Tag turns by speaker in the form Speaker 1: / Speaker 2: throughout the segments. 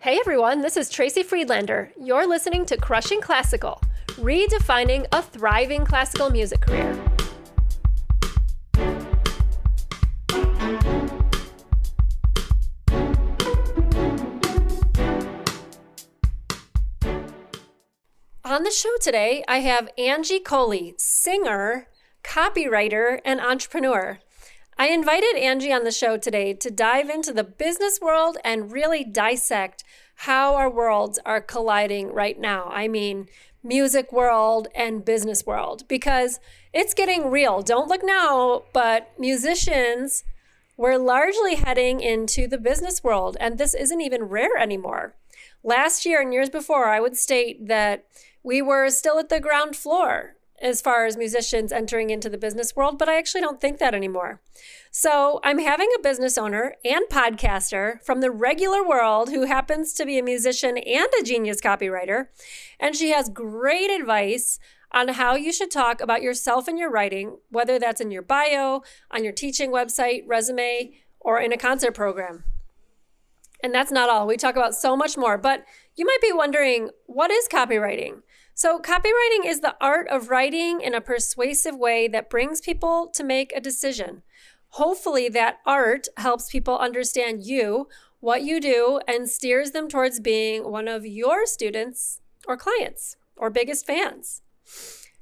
Speaker 1: Hey everyone, this is Tracy Friedlander. You're listening to Crushing Classical, redefining a thriving classical music career. On the show today, I have Angie Colee, singer, copywriter, and entrepreneur. I invited Angie on the show today to dive into the business world and really dissect how our worlds are colliding right now. I mean, music world and business world, because it's getting real. Don't look now, but musicians, we're largely heading into the business world, and this isn't even rare anymore. Last year and years before, I would state that we were still at the ground floor as far as musicians entering into the business world, but I actually don't think that anymore. So I'm having a business owner and podcaster from the regular world who happens to be a musician and a genius copywriter, and she has great advice on how you should talk about yourself and your writing, whether that's in your bio, on your teaching website, resume, or in a concert program. And that's not all. We talk about so much more, but you might be wondering, what is copywriting? So copywriting is the art of writing in a persuasive way that brings people to make a decision. Hopefully that art helps people understand you, what you do, and steers them towards being one of your students or clients or biggest fans.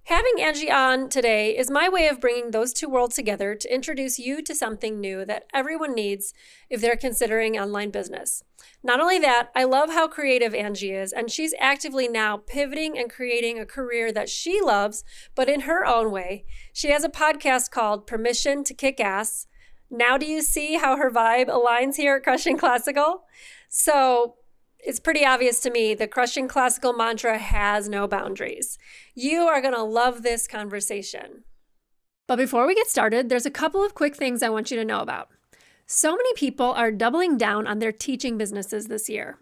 Speaker 1: Having Angie on today is my way of bringing those two worlds together to introduce you to something new that everyone needs if they're considering online business. Not only that, I love how creative Angie is, and she's actively now pivoting and creating a career that she loves, but in her own way. She has a podcast called Permission to Kick Ass. Now do you see how her vibe aligns here at Crushing Classical? So it's pretty obvious to me the Crushing Classical mantra has no boundaries. You are going to love this conversation. But before we get started, there's a couple of quick things I want you to know about. So many people are doubling down on their teaching businesses this year.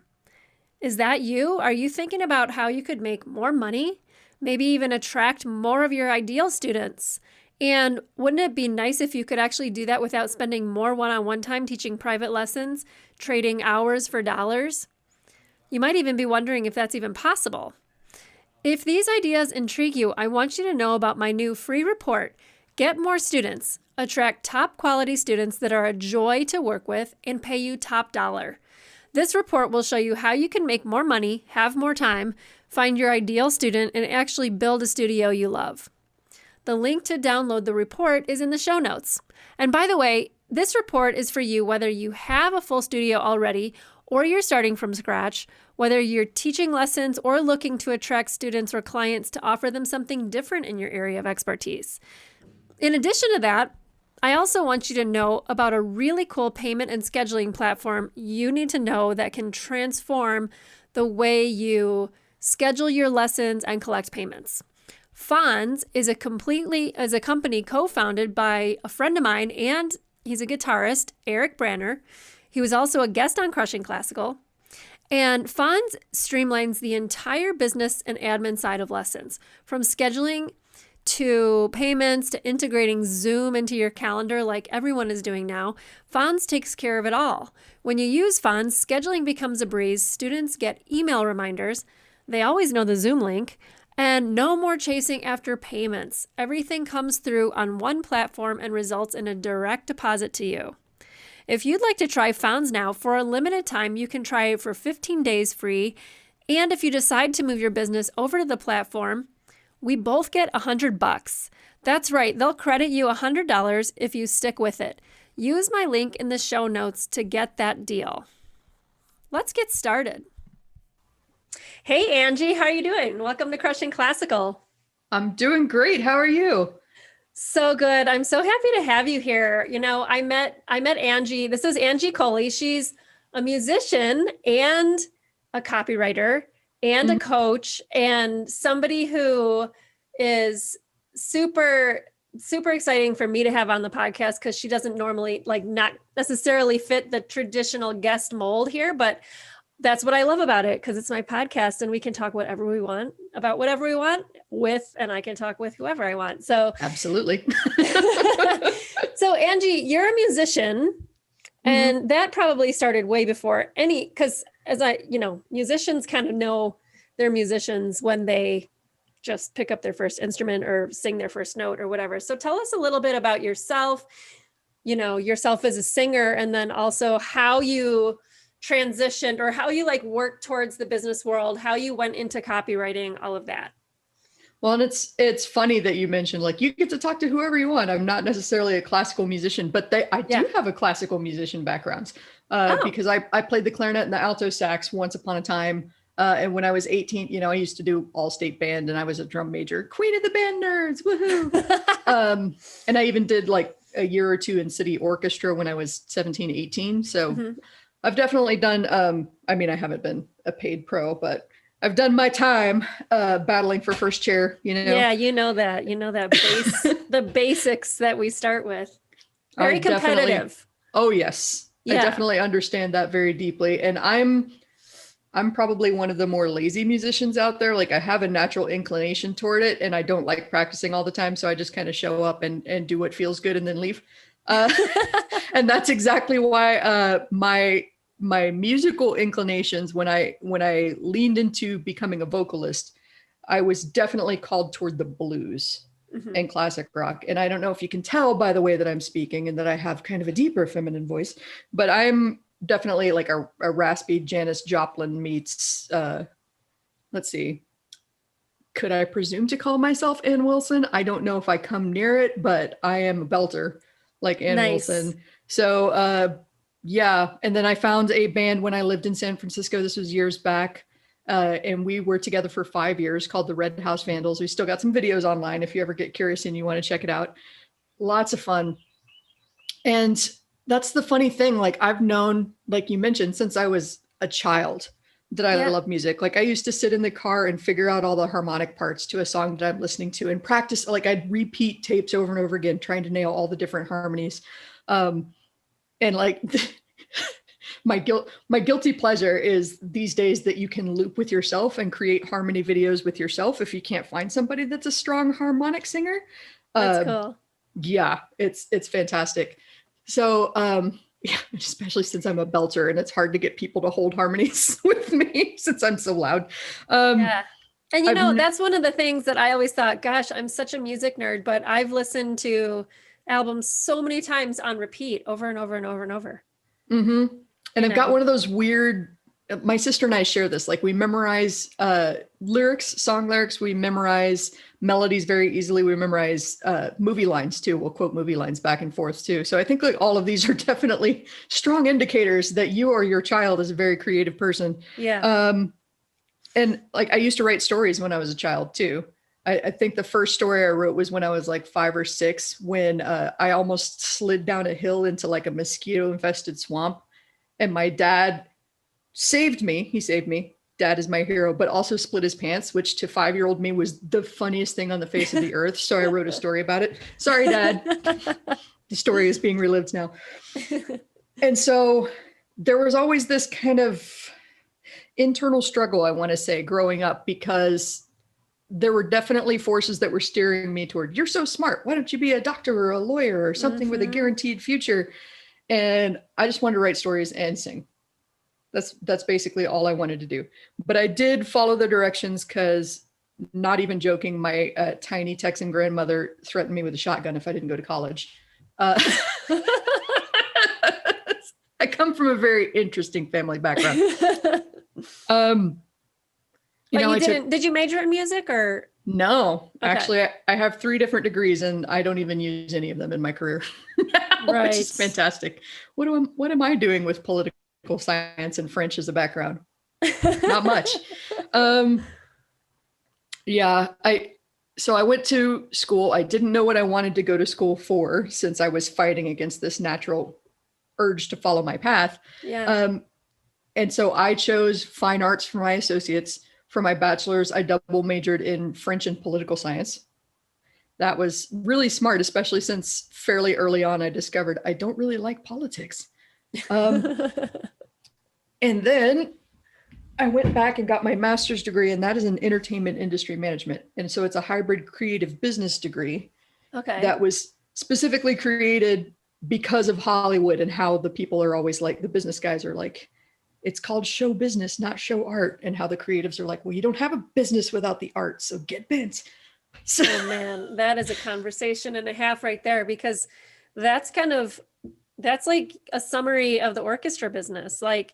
Speaker 1: Is that you? Are you thinking about how you could make more money? Maybe even attract more of your ideal students? And wouldn't it be nice if you could actually do that without spending more one-on-one time teaching private lessons, trading hours for dollars? You might even be wondering if that's even possible. If these ideas intrigue you, I want you to know about my new free report, Get More Students. Attract top quality students that are a joy to work with and pay you top dollar. This report will show you how you can make more money, have more time, find your ideal student, and actually build a studio you love. The link to download the report is in the show notes. And by the way, this report is for you whether you have a full studio already or you're starting from scratch, whether you're teaching lessons or looking to attract students or clients to offer them something different in your area of expertise. In addition to that, I also want you to know about a really cool payment and scheduling platform you need to know that can transform the way you schedule your lessons and collect payments. Fonz is a company co-founded by a friend of mine, and he's a guitarist, Eric Branner. He was also a guest on Crushing Classical. And Fonz streamlines the entire business and admin side of lessons, from scheduling to payments to integrating Zoom into your calendar like everyone is doing now. Fonz takes care of it all. When you use Fonz, scheduling becomes a breeze. Students get email reminders. They always know the Zoom link. And no more chasing after payments. Everything comes through on one platform and results in a direct deposit to you. If you'd like to try Fonz now, for a limited time, you can try it for 15 days free. And if you decide to move your business over to the platform, we both get $100. That's right, they'll credit you $100 if you stick with it. Use my link in the show notes to get that deal. Let's get started. Hey, Angie, how are you doing? Welcome to Crushing Classical.
Speaker 2: I'm doing great. How are you?
Speaker 1: So good. I'm so happy to have you here. You know, I met Angie. This is Angie Colee. She's a musician and a copywriter and a coach and somebody who is super, super exciting for me to have on the podcast because she doesn't normally not necessarily fit the traditional guest mold here, but that's what I love about it because it's my podcast and we can talk whatever we want about whatever we want with, and I can talk with whoever I want. So
Speaker 2: absolutely.
Speaker 1: So Angie, you're a musician and that probably started way before because musicians kind of know they're musicians when they just pick up their first instrument or sing their first note or whatever. So tell us a little bit about yourself, yourself as a singer, and then also how you transitioned or how you like worked towards the business world, how you went into copywriting, all of that.
Speaker 2: Well, and it's funny that you mentioned like you get to talk to whoever you want. I'm not necessarily a classical musician, but I do have a classical musician background because I played the clarinet and the alto sax once upon a time. And when I was 18, I used to do all state band and I was a drum major, queen of the band nerds, woohoo. And I even did like a year or two in city orchestra when I was 17, 18. So I've definitely done, I haven't been a paid pro, but I've done my time battling for first chair,
Speaker 1: Yeah, the basics that we start with. Very competitive.
Speaker 2: Oh, yes. Yeah. I definitely understand that very deeply. And I'm probably one of the more lazy musicians out there. Like I have a natural inclination toward it and I don't like practicing all the time. So I just kind of show up and do what feels good and then leave. And that's exactly why my musical inclinations, when I leaned into becoming a vocalist, I was definitely called toward the blues and classic rock. And I don't know if you can tell by the way that I'm speaking and that I have kind of a deeper feminine voice, but I'm definitely like a raspy Janis Joplin meets, let's see, could I presume to call myself Ann Wilson? I don't know if I come near it, but I am a belter like Ann Wilson. So, yeah. And then I found a band when I lived in San Francisco. This was years back. And we were together for 5 years called the Red House Vandals. We still got some videos online if you ever get curious and you want to check it out. Lots of fun. And that's the funny thing. Like I've known, like you mentioned, since I was a child that I love music. Like I used to sit in the car and figure out all the harmonic parts to a song that I'm listening to and practice. Like I'd repeat tapes over and over again, trying to nail all the different harmonies. And like my guilty pleasure is these days that you can loop with yourself and create harmony videos with yourself if you can't find somebody that's a strong harmonic singer.
Speaker 1: That's cool.
Speaker 2: Yeah, it's fantastic. So yeah, especially since I'm a belter and it's hard to get people to hold harmonies with me since I'm so loud.
Speaker 1: Yeah. And that's one of the things that I always thought, gosh, I'm such a music nerd, but I've listened to albums so many times on repeat over and over and over and over.
Speaker 2: Mm-hmm. And I've got one of those weird, my sister and I share this, like we memorize song lyrics, we memorize melodies very easily. We memorize movie lines too. We'll quote movie lines back and forth too. So I think like all of these are definitely strong indicators that you or your child is a very creative person.
Speaker 1: Yeah.
Speaker 2: And like I used to write stories when I was a child too. I think the first story I wrote was when I was like 5 or 6, when I almost slid down a hill into like a mosquito infested swamp. And my dad saved me. He saved me. Dad is my hero, but also split his pants, which to 5-year-old me was the funniest thing on the face of the earth. So I wrote a story about it. Sorry, Dad. The story is being relived now. And so there was always this kind of internal struggle, I want to say, growing up, because there were definitely forces that were steering me toward, you're so smart. Why don't you be a doctor or a lawyer or something with a guaranteed future? And I just wanted to write stories and sing. That's basically all I wanted to do. But I did follow the directions because, not even joking, my tiny Texan grandmother threatened me with a shotgun if I didn't go to college. I come from a very interesting family background.
Speaker 1: Did you major in music or?
Speaker 2: No, okay. Actually, I have 3 different degrees and I don't even use any of them in my career, right. Which is fantastic. What am I doing with political science and French as a background? Not much. Yeah, so I went to school. I didn't know what I wanted to go to school for since I was fighting against this natural urge to follow my path.
Speaker 1: Yeah.
Speaker 2: And so I chose fine arts for my associates. For my bachelor's, I double majored in French and political science. That was really smart, especially since fairly early on I discovered I don't really like politics. And then I went back and got my master's degree, and that is in entertainment industry management. And so it's a hybrid creative business degree that was specifically created because of Hollywood and how the people are always like, the business guys are like, it's called show business, not show art, and how the creatives are like, well, you don't have a business without the art, so get bent. So
Speaker 1: Oh man, that is a conversation and a half right there, because that's like a summary of the orchestra business. Like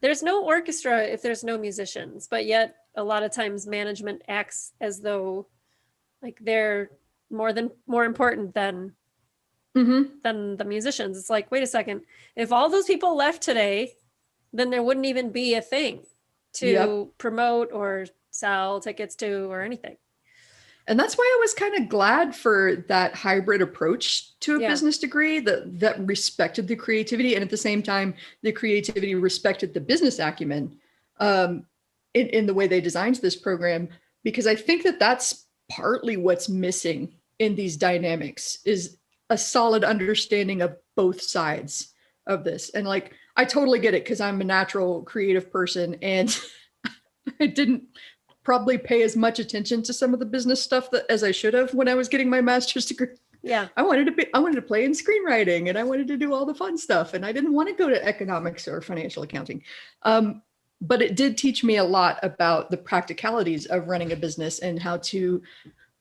Speaker 1: there's no orchestra if there's no musicians, but yet a lot of times management acts as though like they're more important than the musicians. It's like, wait a second, if all those people left today, then there wouldn't even be a thing to promote or sell tickets to or anything.
Speaker 2: And that's why I was kind of glad for that hybrid approach to a business degree that respected the creativity, and at the same time, the creativity respected the business acumen in the way they designed this program, because I think that that's partly what's missing in these dynamics is a solid understanding of both sides of this. And like, I totally get it because I'm a natural creative person, and I didn't probably pay as much attention to some of the business stuff as I should have when I was getting my master's degree.
Speaker 1: Yeah.
Speaker 2: I wanted to play in screenwriting, and I wanted to do all the fun stuff, and I didn't want to go to economics or financial accounting. But it did teach me a lot about the practicalities of running a business and how to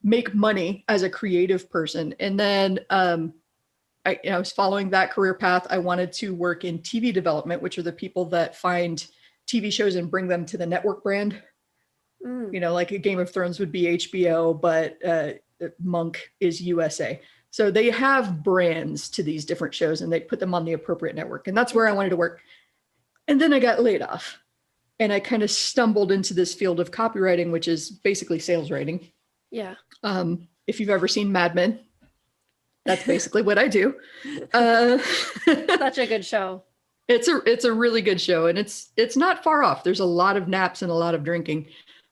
Speaker 2: make money as a creative person. And then I was following that career path. I wanted to work in TV development, which are the people that find TV shows and bring them to the network brand. You know, like a Game of Thrones would be HBO, but Monk is USA. So they have brands to these different shows and they put them on the appropriate network. And that's where I wanted to work. And then I got laid off and I kind of stumbled into this field of copywriting, which is basically sales writing.
Speaker 1: Yeah.
Speaker 2: If you've ever seen Mad Men, that's basically what I do.
Speaker 1: Such a good show.
Speaker 2: It's a really good show, and it's not far off. There's a lot of naps and a lot of drinking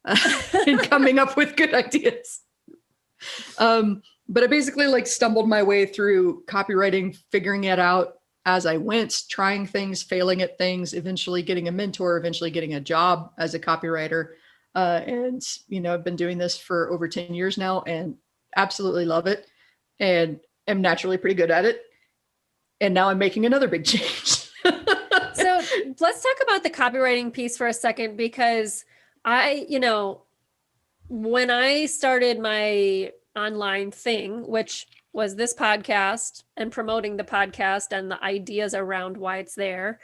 Speaker 2: and coming up with good ideas. But I basically like stumbled my way through copywriting, figuring it out as I went, trying things, failing at things, eventually getting a mentor, eventually getting a job as a copywriter. And, you know, I've been doing this for over 10 years now and absolutely love it and am naturally pretty good at it. And now I'm making another big change.
Speaker 1: So let's talk about the copywriting piece for a second, because when I started my online thing, which was this podcast and promoting the podcast and the ideas around why it's there,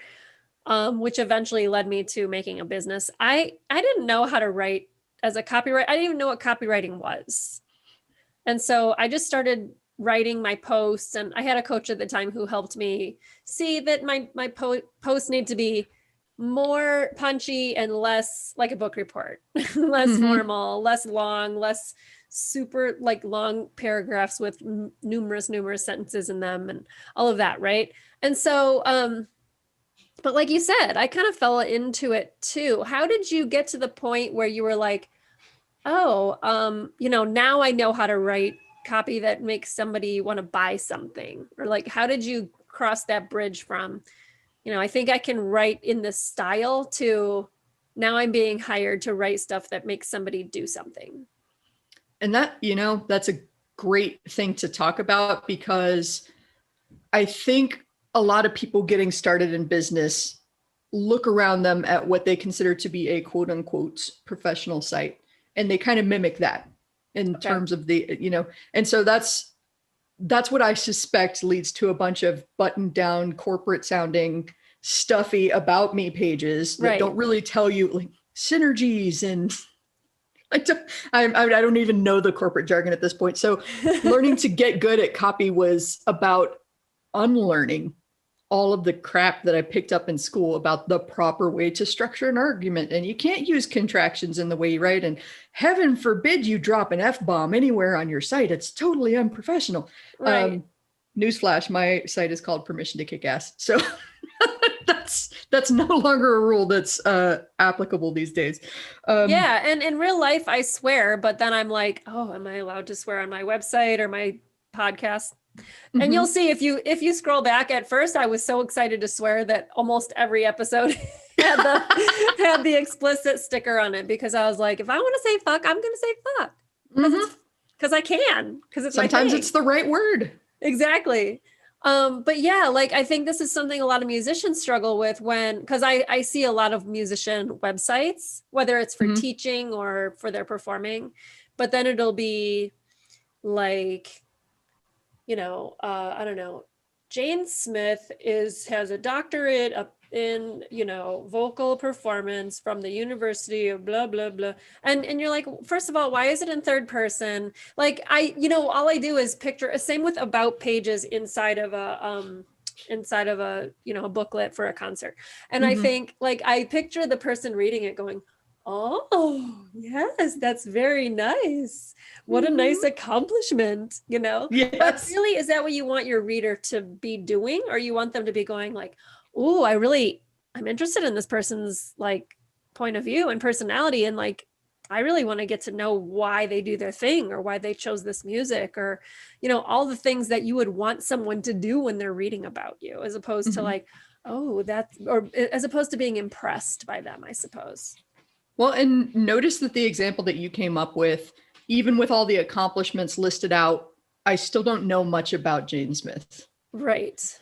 Speaker 1: which eventually led me to making a business. I didn't know how to write as a copywriter. I didn't even know what copywriting was. And so I just started writing my posts, and I had a coach at the time who helped me see that my posts need to be more punchy and less like a book report, less formal, less long, less super like long paragraphs with numerous sentences in them and all of that, right? And so but like you said, I kind of fell into it too. How did you get to the point where you were like, oh, now I know how to write copy that makes somebody want to buy something? Or like, how did you cross that bridge from, I think I can write in this style to now I'm being hired to write stuff that makes somebody do something?
Speaker 2: And that, that's a great thing to talk about, because I think a lot of people getting started in business look around them at what they consider to be a quote unquote professional site, and they kind of mimic that in terms of the, and so that's what I suspect leads to a bunch of buttoned down corporate sounding stuffy about me pages that don't really tell you like synergies, and I don't even know the corporate jargon at this point. So learning to get good at copy was about unlearning all of the crap that I picked up in school about the proper way to structure an argument. And you can't use contractions in the way you write. And heaven forbid you drop an F-bomb anywhere on your site. It's totally unprofessional.
Speaker 1: Right.
Speaker 2: Newsflash, my site is called Permission to Kick Ass. So that's no longer a rule that's applicable these days.
Speaker 1: Yeah. And in real life, I swear, but then I'm like, oh, am I allowed to swear on my website or my podcast? And you'll see if you scroll back, at first I was so excited to swear that almost every episode had the explicit sticker on it, because I was like, if I want to say fuck, I'm going to say fuck because I can, because it's
Speaker 2: sometimes it's the right word.
Speaker 1: Exactly. But yeah, like I think this is something a lot of musicians struggle with because I see a lot of musician websites, whether it's for
Speaker 2: Mhm.
Speaker 1: teaching or for their performing, but then it'll be like, I don't know, Jane Smith has a doctorate in, vocal performance from the University of blah blah blah. And you're like, first of all, why is it in third person? Like all I do is picture, same with about pages inside of a booklet for a concert. And I
Speaker 2: Mhm.
Speaker 1: think like I picture the person reading it going, oh, yes, that's very nice. What a nice
Speaker 2: Mhm.
Speaker 1: accomplishment, But
Speaker 2: Yes.
Speaker 1: really, is that what you want your reader to be doing? Or you want them to be going like, oh, I'm interested in this person's like point of view and personality. And like, I really want to get to know why they do their thing or why they chose this music or, all the things that you would want someone to do when they're reading about you, as opposed to
Speaker 2: Mhm.
Speaker 1: like, oh, or as opposed to being impressed by them, I suppose.
Speaker 2: Well, and notice that the example that you came up with, even with all the accomplishments listed out, I still don't know much about Jane Smith.
Speaker 1: Right.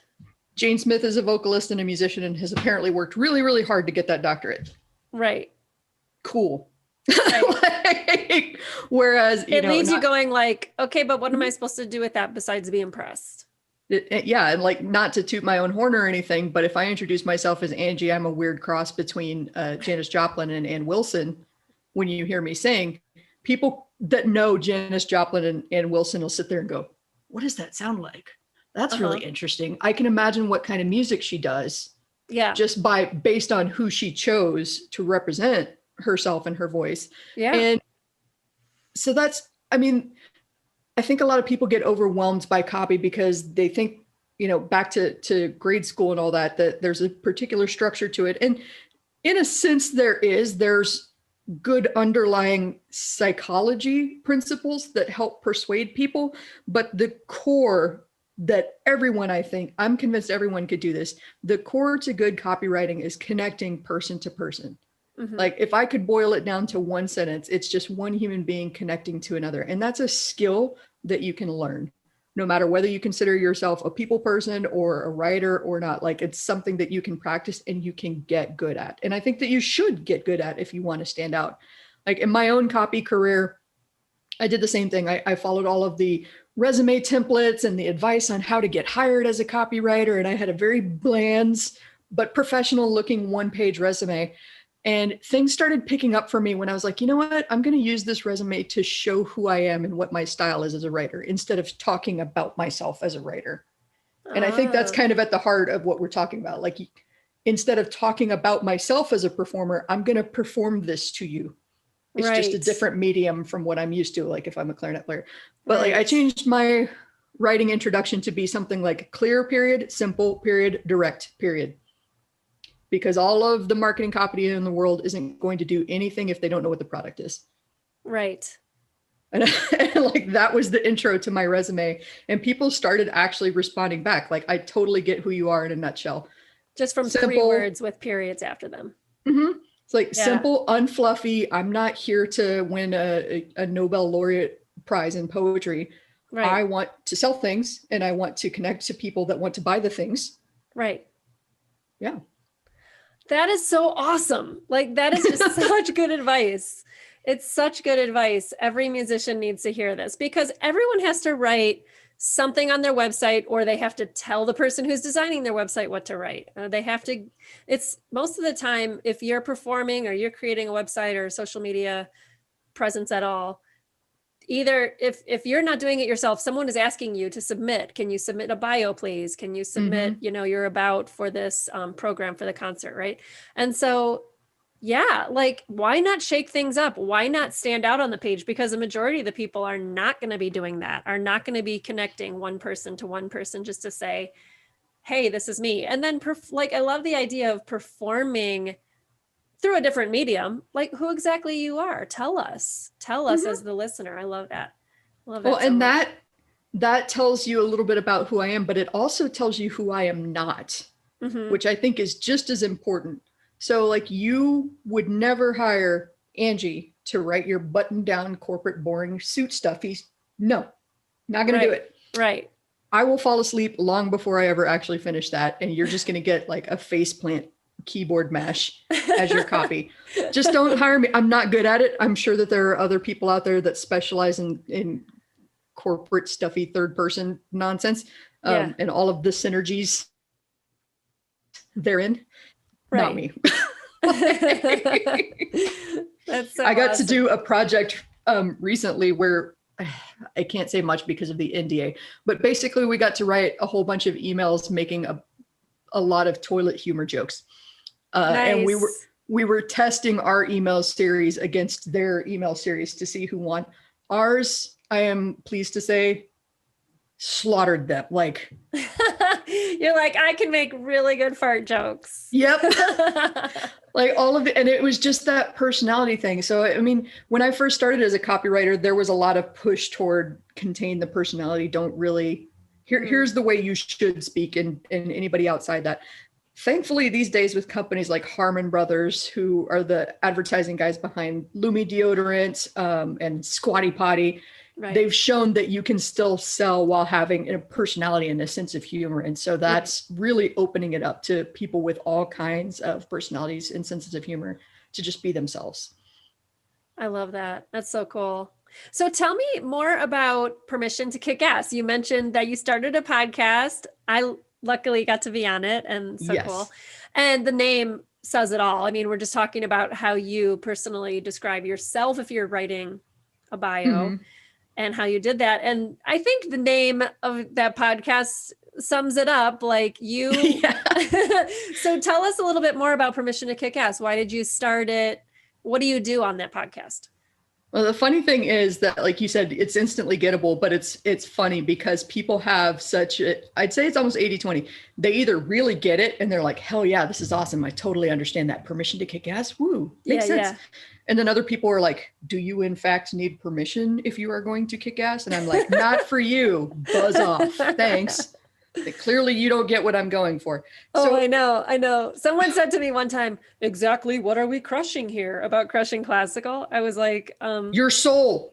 Speaker 2: Jane Smith is a vocalist and a musician and has apparently worked really, really hard to get that doctorate.
Speaker 1: Right.
Speaker 2: Cool.
Speaker 1: Right.
Speaker 2: Like, whereas,
Speaker 1: It leaves you
Speaker 2: not
Speaker 1: going like, okay, but what am I supposed to do with that besides be impressed?
Speaker 2: yeah, and like not to toot my own horn or anything, but if I introduce myself as Angie, I'm a weird cross between Janis Joplin and Ann Wilson. When you hear me sing, people that know Janis Joplin and Ann Wilson will sit there and go, "What does that sound like? That's really
Speaker 1: Uh-huh.
Speaker 2: interesting." I can imagine what kind of music she does
Speaker 1: Yeah.
Speaker 2: just based on who she chose to represent herself and her voice.
Speaker 1: Yeah.
Speaker 2: And so I mean, I think a lot of people get overwhelmed by copy because they think, back to grade school and all that, that there's a particular structure to it. And in a sense, there's good underlying psychology principles that help persuade people. But the core that I'm convinced everyone could do this. The core to good copywriting is connecting person to person.
Speaker 1: Mm-hmm.
Speaker 2: Like if I could boil it down to one sentence, it's just one human being connecting to another. And that's a skill that you can learn, no matter whether you consider yourself a people person or a writer or not. Like it's something that you can practice and you can get good at. And I think that you should get good at if you want to stand out. Like in my own copy career, I did the same thing. I followed all of the resume templates and the advice on how to get hired as a copywriter. And I had a very bland but professional looking one-page resume. And things started picking up for me when I was like, you know what? I'm going to use this resume to show who I am and what my style is as a writer instead of talking about myself as a writer. And I think that's
Speaker 1: Ah,
Speaker 2: kind of at the heart of what we're talking about. Like, instead of talking about myself as a performer, I'm going to perform this to you. It's just a
Speaker 1: right.
Speaker 2: different medium from what I'm used to, like if I'm a clarinet player. But like I
Speaker 1: Right.
Speaker 2: changed my writing introduction to be something like clear period, simple period, direct period. Because all of the marketing copy in the world isn't going to do anything if they don't know what the product is.
Speaker 1: Right.
Speaker 2: And, and like that was the intro to my resume. And people started actually responding back. Like, I totally get who you are in a nutshell.
Speaker 1: Just from three
Speaker 2: Simple.
Speaker 1: words with periods after them.
Speaker 2: Mm-hmm. It's like
Speaker 1: Yeah.
Speaker 2: simple, unfluffy. I'm not here to win a Nobel laureate prize in poetry. I
Speaker 1: Right.
Speaker 2: want to sell things and I want to connect to people that want to buy the things.
Speaker 1: Right.
Speaker 2: Yeah.
Speaker 1: That is so awesome. Like, that is just such good advice. It's such good advice. Every musician needs to hear this because everyone has to write something on their website or they have to tell the person who's designing their website what to write. They have to, it's most of the time, if you're performing or you're creating a website or social media presence at all, either if you're not doing it yourself, someone is asking you to submit. Can you submit a bio, please? Can you submit,
Speaker 2: Mm-hmm.
Speaker 1: you're about for this program for the concert, right? And so, yeah, like why not shake things up? Why not stand out on the page? Because the majority of the people are not going to be doing that, are not going to be connecting one person to one person just to say, hey, this is me. And then like, I love the idea of performing through a different medium, like who exactly you are. Tell us
Speaker 2: Mm-hmm.
Speaker 1: as the listener. I love that. Love
Speaker 2: Well,
Speaker 1: that so
Speaker 2: and
Speaker 1: much.
Speaker 2: that tells you a little bit about who I am, but it also tells you who I am not,
Speaker 1: Mm-hmm.
Speaker 2: which I think is just as important. So like you would never hire Angie to write your button down corporate boring suit stuff. No, not going to do
Speaker 1: Right.
Speaker 2: it.
Speaker 1: Right.
Speaker 2: I will fall asleep long before I ever actually finish that. And you're just going to get like a faceplant keyboard mash as your copy. Just don't hire me. I'm not good at it. I'm sure that there are other people out there that specialize in corporate stuffy third person nonsense, and all of the synergies therein.
Speaker 1: Right.
Speaker 2: Not me.
Speaker 1: That's so
Speaker 2: I got
Speaker 1: awesome.
Speaker 2: to do a project recently where I can't say much because of the NDA, but basically we got to write a whole bunch of emails making a lot of toilet humor jokes.
Speaker 1: Nice.
Speaker 2: And we were testing our email series against their email series to see who won. Ours, I am pleased to say, slaughtered them. Like,
Speaker 1: you're like, I can make really good fart jokes.
Speaker 2: Yep. Like all of it. And it was just that personality thing. So, I mean, when I first started as a copywriter, there was a lot of push toward contain the personality. Don't really, here's the way you should speak, and anybody outside that. Thankfully, these days with companies like Harmon Brothers, who are the advertising guys behind Lumi deodorant and Squatty Potty, right, they've shown that you can still sell while having a personality and a sense of humor. And so that's really opening it up to people with all kinds of personalities and senses of humor to just be themselves.
Speaker 1: I love that. That's so cool. So tell me more about Permission to Kick Ass. You mentioned that you started a podcast. I luckily got to be on it, and so cool. And the name says it all. I mean, we're just talking about how you personally describe yourself if you're writing a bio, and how you did that. And I think the name of that podcast sums it up, like you. So tell us a little bit more about Permission to Kick Ass. Why did you start it? What do you do on that podcast?
Speaker 2: Well, the funny thing is that, like you said, it's instantly gettable, but it's funny because people have such I'd say it's almost 80-20. They either really get it and they're like, hell yeah, this is awesome. I totally understand that. Permission to kick ass. Woo. Makes sense. Yeah. And then other people are like, do you in fact need permission if you are going to kick ass? And I'm like, not for you. Buzz off. Thanks. But clearly you don't get what I'm going for.
Speaker 1: So, I know. Someone said to me one time, exactly what are we crushing here about crushing classical? I was like,
Speaker 2: your soul.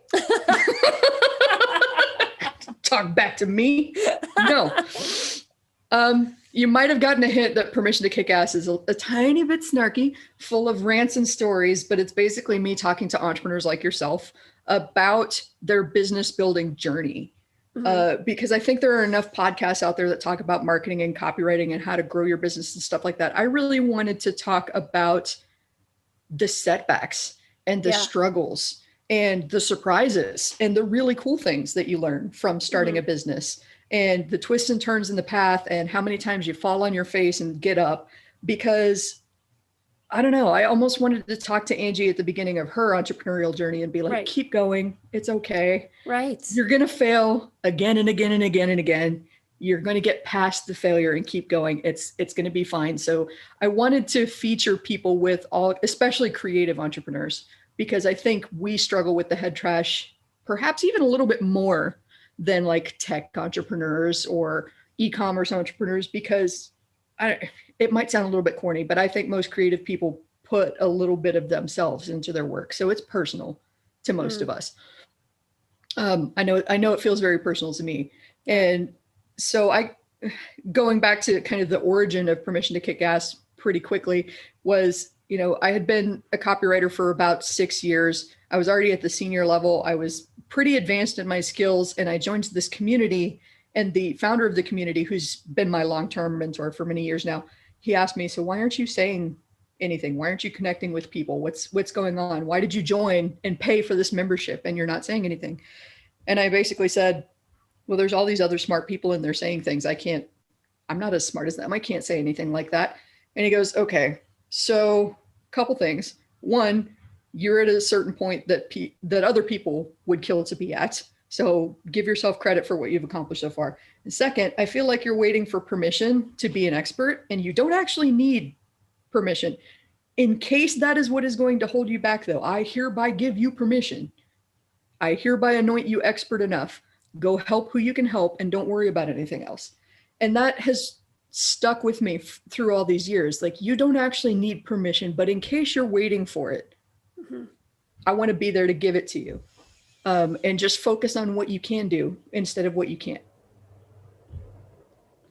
Speaker 2: Talk back to me. No. You might have gotten a hint that Permission to Kick Ass is a tiny bit snarky, full of rants and stories, but it's basically me talking to entrepreneurs like yourself about their business building journey. Because I think there are enough podcasts out there that talk about marketing and copywriting and how to grow your business and stuff like that. I really wanted to talk about the setbacks and the struggles and the surprises and the really cool things that you learn from starting a business, and the twists and turns in the path and how many times you fall on your face and get up. Because I don't know, I almost wanted to talk to Angie at the beginning of her entrepreneurial journey and be like, keep going. It's okay.
Speaker 1: Right.
Speaker 2: You're going to fail again and again and again and again. You're going to get past the failure and keep going. It's going to be fine. So I wanted to feature people with all, especially creative entrepreneurs, because I think we struggle with the head trash, perhaps even a little bit more than like tech entrepreneurs or e-commerce entrepreneurs, because it might sound a little bit corny, but I think most creative people put a little bit of themselves into their work. So it's personal to most of us. I know it feels very personal to me. And so going back to kind of the origin of Permission to Kick Ass pretty quickly was, I had been a copywriter for about 6 years. I was already at the senior level. I was pretty advanced in my skills, and I joined this community. And the founder of the community, who's been my long-term mentor for many years now, he asked me, so why aren't you saying anything? Why aren't you connecting with people? What's going on? Why did you join and pay for this membership and you're not saying anything? And I basically said, well, there's all these other smart people and they're saying things. I'm not as smart as them. I can't say anything like that. And he goes, okay, so a couple things. One, you're at a certain point that other people would kill to be at. So give yourself credit for what you've accomplished so far. And second, I feel like you're waiting for permission to be an expert, and you don't actually need permission. In case that is what is going to hold you back, though, I hereby give you permission. I hereby anoint you expert enough. Go help who you can help and don't worry about anything else. And that has stuck with me through all these years. Like, you don't actually need permission, but in case you're waiting for it, I want to be there to give it to you. And just focus on what you can do instead of what you can't.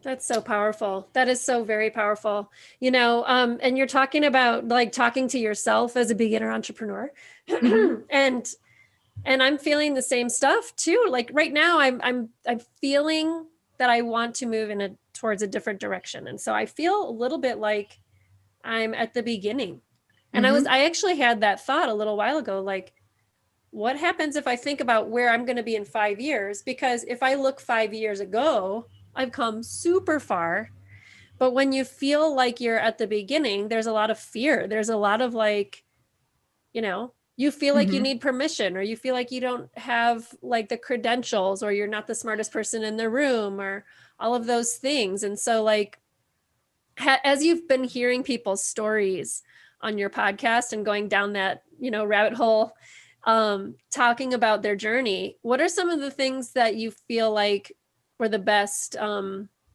Speaker 1: That's so powerful. That is so very powerful. And you're talking about like talking to yourself as a beginner entrepreneur.
Speaker 2: Mm-hmm.
Speaker 1: and and I'm feeling the same stuff too. Like right now I'm feeling that I want to move towards a different direction. And so I feel a little bit like I'm at the beginning. And
Speaker 2: Mm-hmm.
Speaker 1: I actually had that thought a little while ago, like, what happens if I think about where I'm going to be in 5 years? Because if I look 5 years ago, I've come super far. But when you feel like you're at the beginning, there's a lot of fear. There's a lot of like, you feel like you
Speaker 2: Mm-hmm.
Speaker 1: need permission, or you feel like you don't have like the credentials, or you're not the smartest person in the room, or all of those things. And so, like, as you've been hearing people's stories on your podcast and going down that, rabbit hole, talking about their journey, what are some of the things that you feel like were the best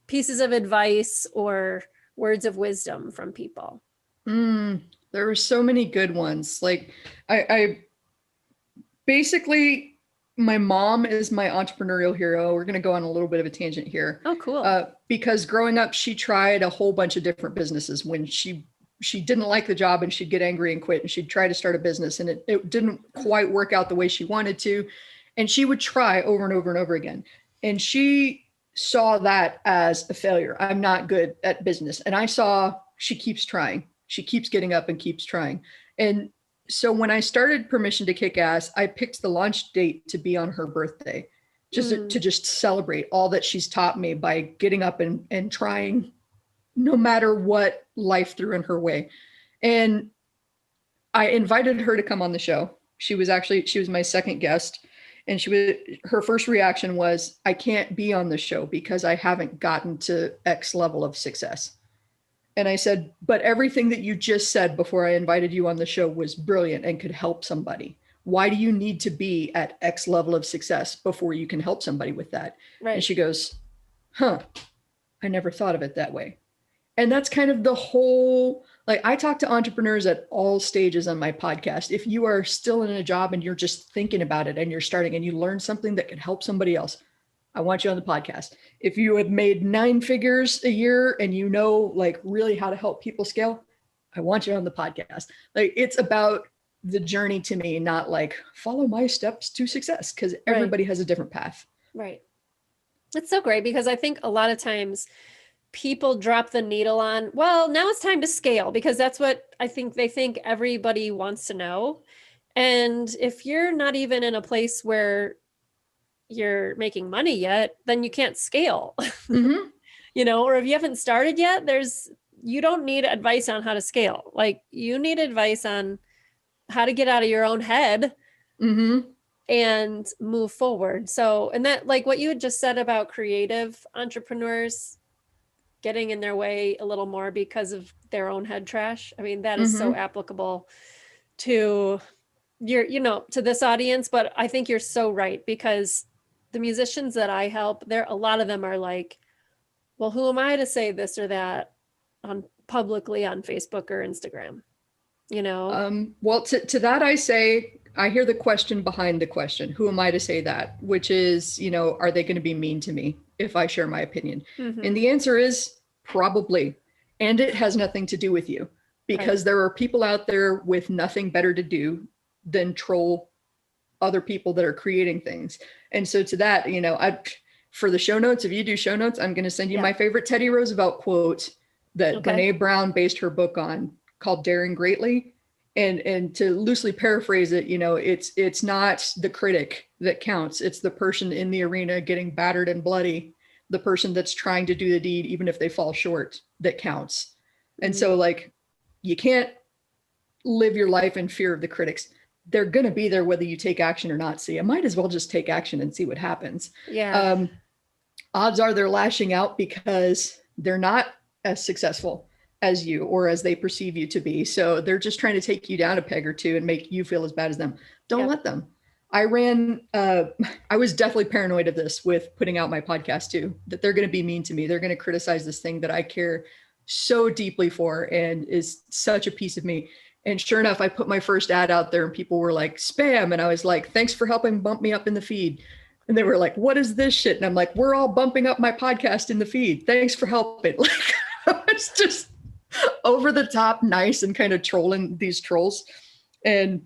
Speaker 1: pieces of advice or words of wisdom from people?
Speaker 2: There were so many good ones. Like I basically, my mom is my entrepreneurial hero. We're going to go on a little bit of a tangent here.
Speaker 1: Oh, cool.
Speaker 2: Because growing up, she tried a whole bunch of different businesses. When she didn't like the job and she'd get angry and quit, and she'd try to start a business, and it didn't quite work out the way she wanted to. And she would try over and over and over again. And she saw that as a failure. I'm not good at business. And I saw she keeps trying. She keeps getting up and keeps trying. And so when I started Permission to Kick Ass, I picked the launch date to be on her birthday, just to just celebrate all that she's taught me by getting up and trying no matter what life threw in her way. And I invited her to come on the show. She was my second guest. And her first reaction was, I can't be on the show because I haven't gotten to X level of success. And I said, but everything that you just said before I invited you on the show was brilliant and could help somebody. Why do you need to be at X level of success before you can help somebody with that?
Speaker 1: Right.
Speaker 2: And she goes, I never thought of it that way. And that's kind of the whole, like, I talk to entrepreneurs at all stages on my podcast. If you are still in a job and you're just thinking about it and you're starting and you learn something that could help somebody else, I want you on the podcast. If you have made 9 figures a year and you know, like, really how to help people scale, I want you on the podcast. Like, it's about the journey to me, not like follow my steps to success, because everybody has a different path.
Speaker 1: Right. It's so great, because I think a lot of times people drop the needle on, well, now it's time to scale, because that's what I think they think everybody wants to know. And if you're not even in a place where you're making money yet, then you can't scale.
Speaker 2: Mm-hmm.
Speaker 1: Or if you haven't started yet, you don't need advice on how to scale. Like, you need advice on how to get out of your own head and move forward. So, and that, like what you had just said about creative entrepreneurs getting in their way a little more because of their own head trash. I mean, that is so applicable to to this audience, but I think you're so right, because the musicians that I help, a lot of them are like, well, who am I to say this or that publicly on Facebook or Instagram?
Speaker 2: Well, to that I say, I hear the question behind the question. Who am I to say that? Which is, are they going to be mean to me if I share my opinion? And the answer is probably. And it has nothing to do with you, because there are people out there with nothing better to do than troll other people that are creating things. And so to that, for the show notes, if you do show notes, I'm going to send you my favorite Teddy Roosevelt quote that Brene Brown based her book on, called Daring Greatly. And to loosely paraphrase it, it's not the critic that counts. It's the person in the arena getting battered and bloody, the person that's trying to do the deed, even if they fall short, that counts. And so, like, you can't live your life in fear of the critics. They're going to be there whether you take action or not. So you might as well just take action and see what happens.
Speaker 1: Yeah.
Speaker 2: Odds are they're lashing out because they're not as successful as you, or as they perceive you to be. So they're just trying to take you down a peg or two and make you feel as bad as them. Don't let them. I was definitely paranoid of this with putting out my podcast too, that they're going to be mean to me. They're going to criticize this thing that I care so deeply for and is such a piece of me. And sure enough, I put my first ad out there and people were like, spam. And I was like, thanks for helping bump me up in the feed. And they were like, what is this shit? And I'm like, we're all bumping up my podcast in the feed. Thanks for helping. Like, it's just over the top, nice, and kind of trolling these trolls, and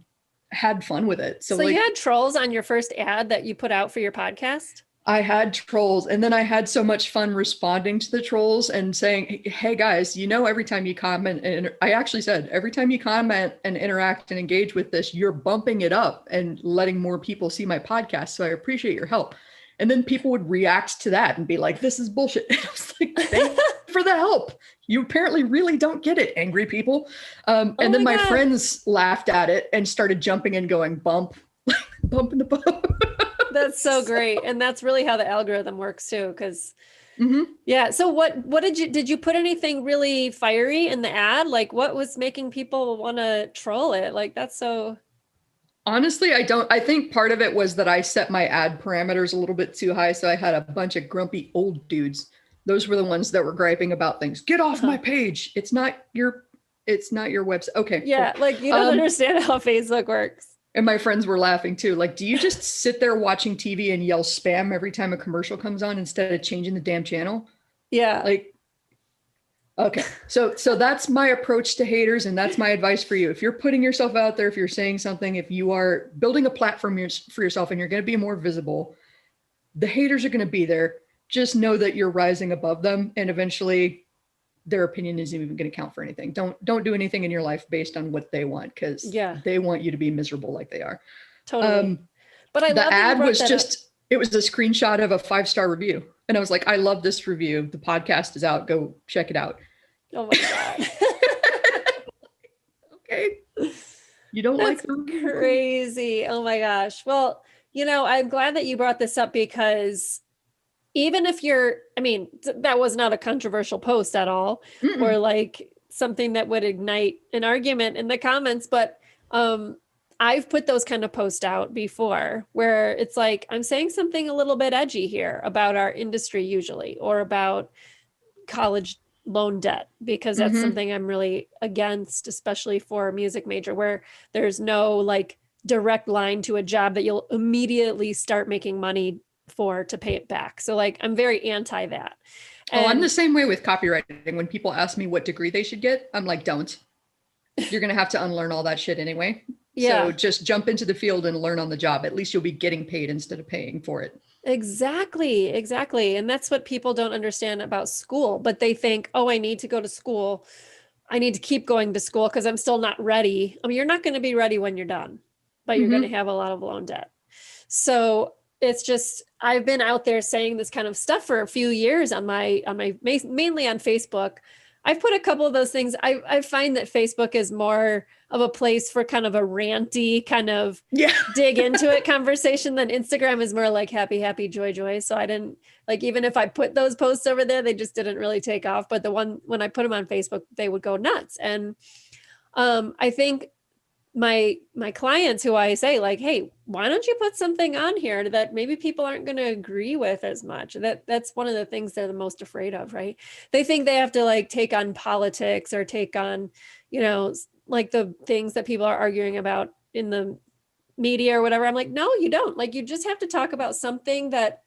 Speaker 2: had fun with it.
Speaker 1: So like, you had trolls on your first ad that you put out for your podcast?
Speaker 2: I had trolls, and then I had so much fun responding to the trolls and saying, hey guys, every time you comment, and I actually said, every time you comment and interact and engage with this, you're bumping it up and letting more people see my podcast. So I appreciate your help. And then people would react to that and be like, this is bullshit. And I was like, thank you for the help. You apparently really don't get it, angry people. And then my friends laughed at it and started jumping and going, bump, bump in the bump.
Speaker 1: That's so great. And that's really how the algorithm works too. Because yeah. So what did you put anything really fiery in the ad? Like what was making people want to troll it? Like that's so.
Speaker 2: Honestly, I think part of it was that I set my ad parameters a little bit too high. So I had a bunch of grumpy old dudes. Those were the ones that were griping about things. Get off my page. It's not your website. Okay.
Speaker 1: Yeah. Cool. Like you don't understand how Facebook works.
Speaker 2: And my friends were laughing too. Like, do you just sit there watching TV and yell spam every time a commercial comes on instead of changing the damn channel?
Speaker 1: Yeah.
Speaker 2: Like, okay. So that's my approach to haters. And that's my advice for you. If you're putting yourself out there, if you're saying something, if you are building a platform for yourself and you're going to be more visible, the haters are going to be there. Just know that you're rising above them. And eventually their opinion isn't even going to count for anything. Don't do anything in your life based on what they want, because they want you to be miserable like they are.
Speaker 1: Totally. But I
Speaker 2: the
Speaker 1: love
Speaker 2: ad was just it was a screenshot of a 5-star review, and I was like, I love this review. The podcast is out. Go check it out.
Speaker 1: Oh my god.
Speaker 2: Okay. You don't
Speaker 1: That's
Speaker 2: like the review?
Speaker 1: Crazy. Oh my gosh. Well, I'm glad that you brought this up, because even if that was not a controversial post at all, or like something that would ignite an argument in the comments, but I've put those kind of posts out before where it's like, I'm saying something a little bit edgy here about our industry usually, or about college loan debt, because that's something I'm really against, especially for a music major where there's no like direct line to a job that you'll immediately start making money for to pay it back. So like, I'm very anti that. And
Speaker 2: I'm the same way with copywriting. When people ask me what degree they should get, I'm like, don't. You're going to have to unlearn all that shit anyway. Yeah. So just jump into the field and learn on the job. At least you'll be getting paid instead of paying for it.
Speaker 1: Exactly. And that's what people don't understand about school, but they think, oh, I need to go to school. I need to keep going to school because I'm still not ready. I mean, you're not going to be ready when you're done, but you're going to have a lot of loan debt. So it's just, I've been out there saying this kind of stuff for a few years on my mainly on Facebook. I've put a couple of those things. I find that Facebook is more of a place for kind of a ranty kind of dig into it conversation than Instagram is more like happy, joy. So I didn't like, even if I put those posts over there, they just didn't really take off. But when I put them on Facebook, they would go nuts. And I think my clients who I say like, hey, why don't you put something on here that maybe people aren't going to agree with as much? That's one of the things they're the most afraid of, right? They think they have to like take on politics or take on, like the things that people are arguing about in the media or whatever. I'm like, no, you don't. Like, you just have to talk about something that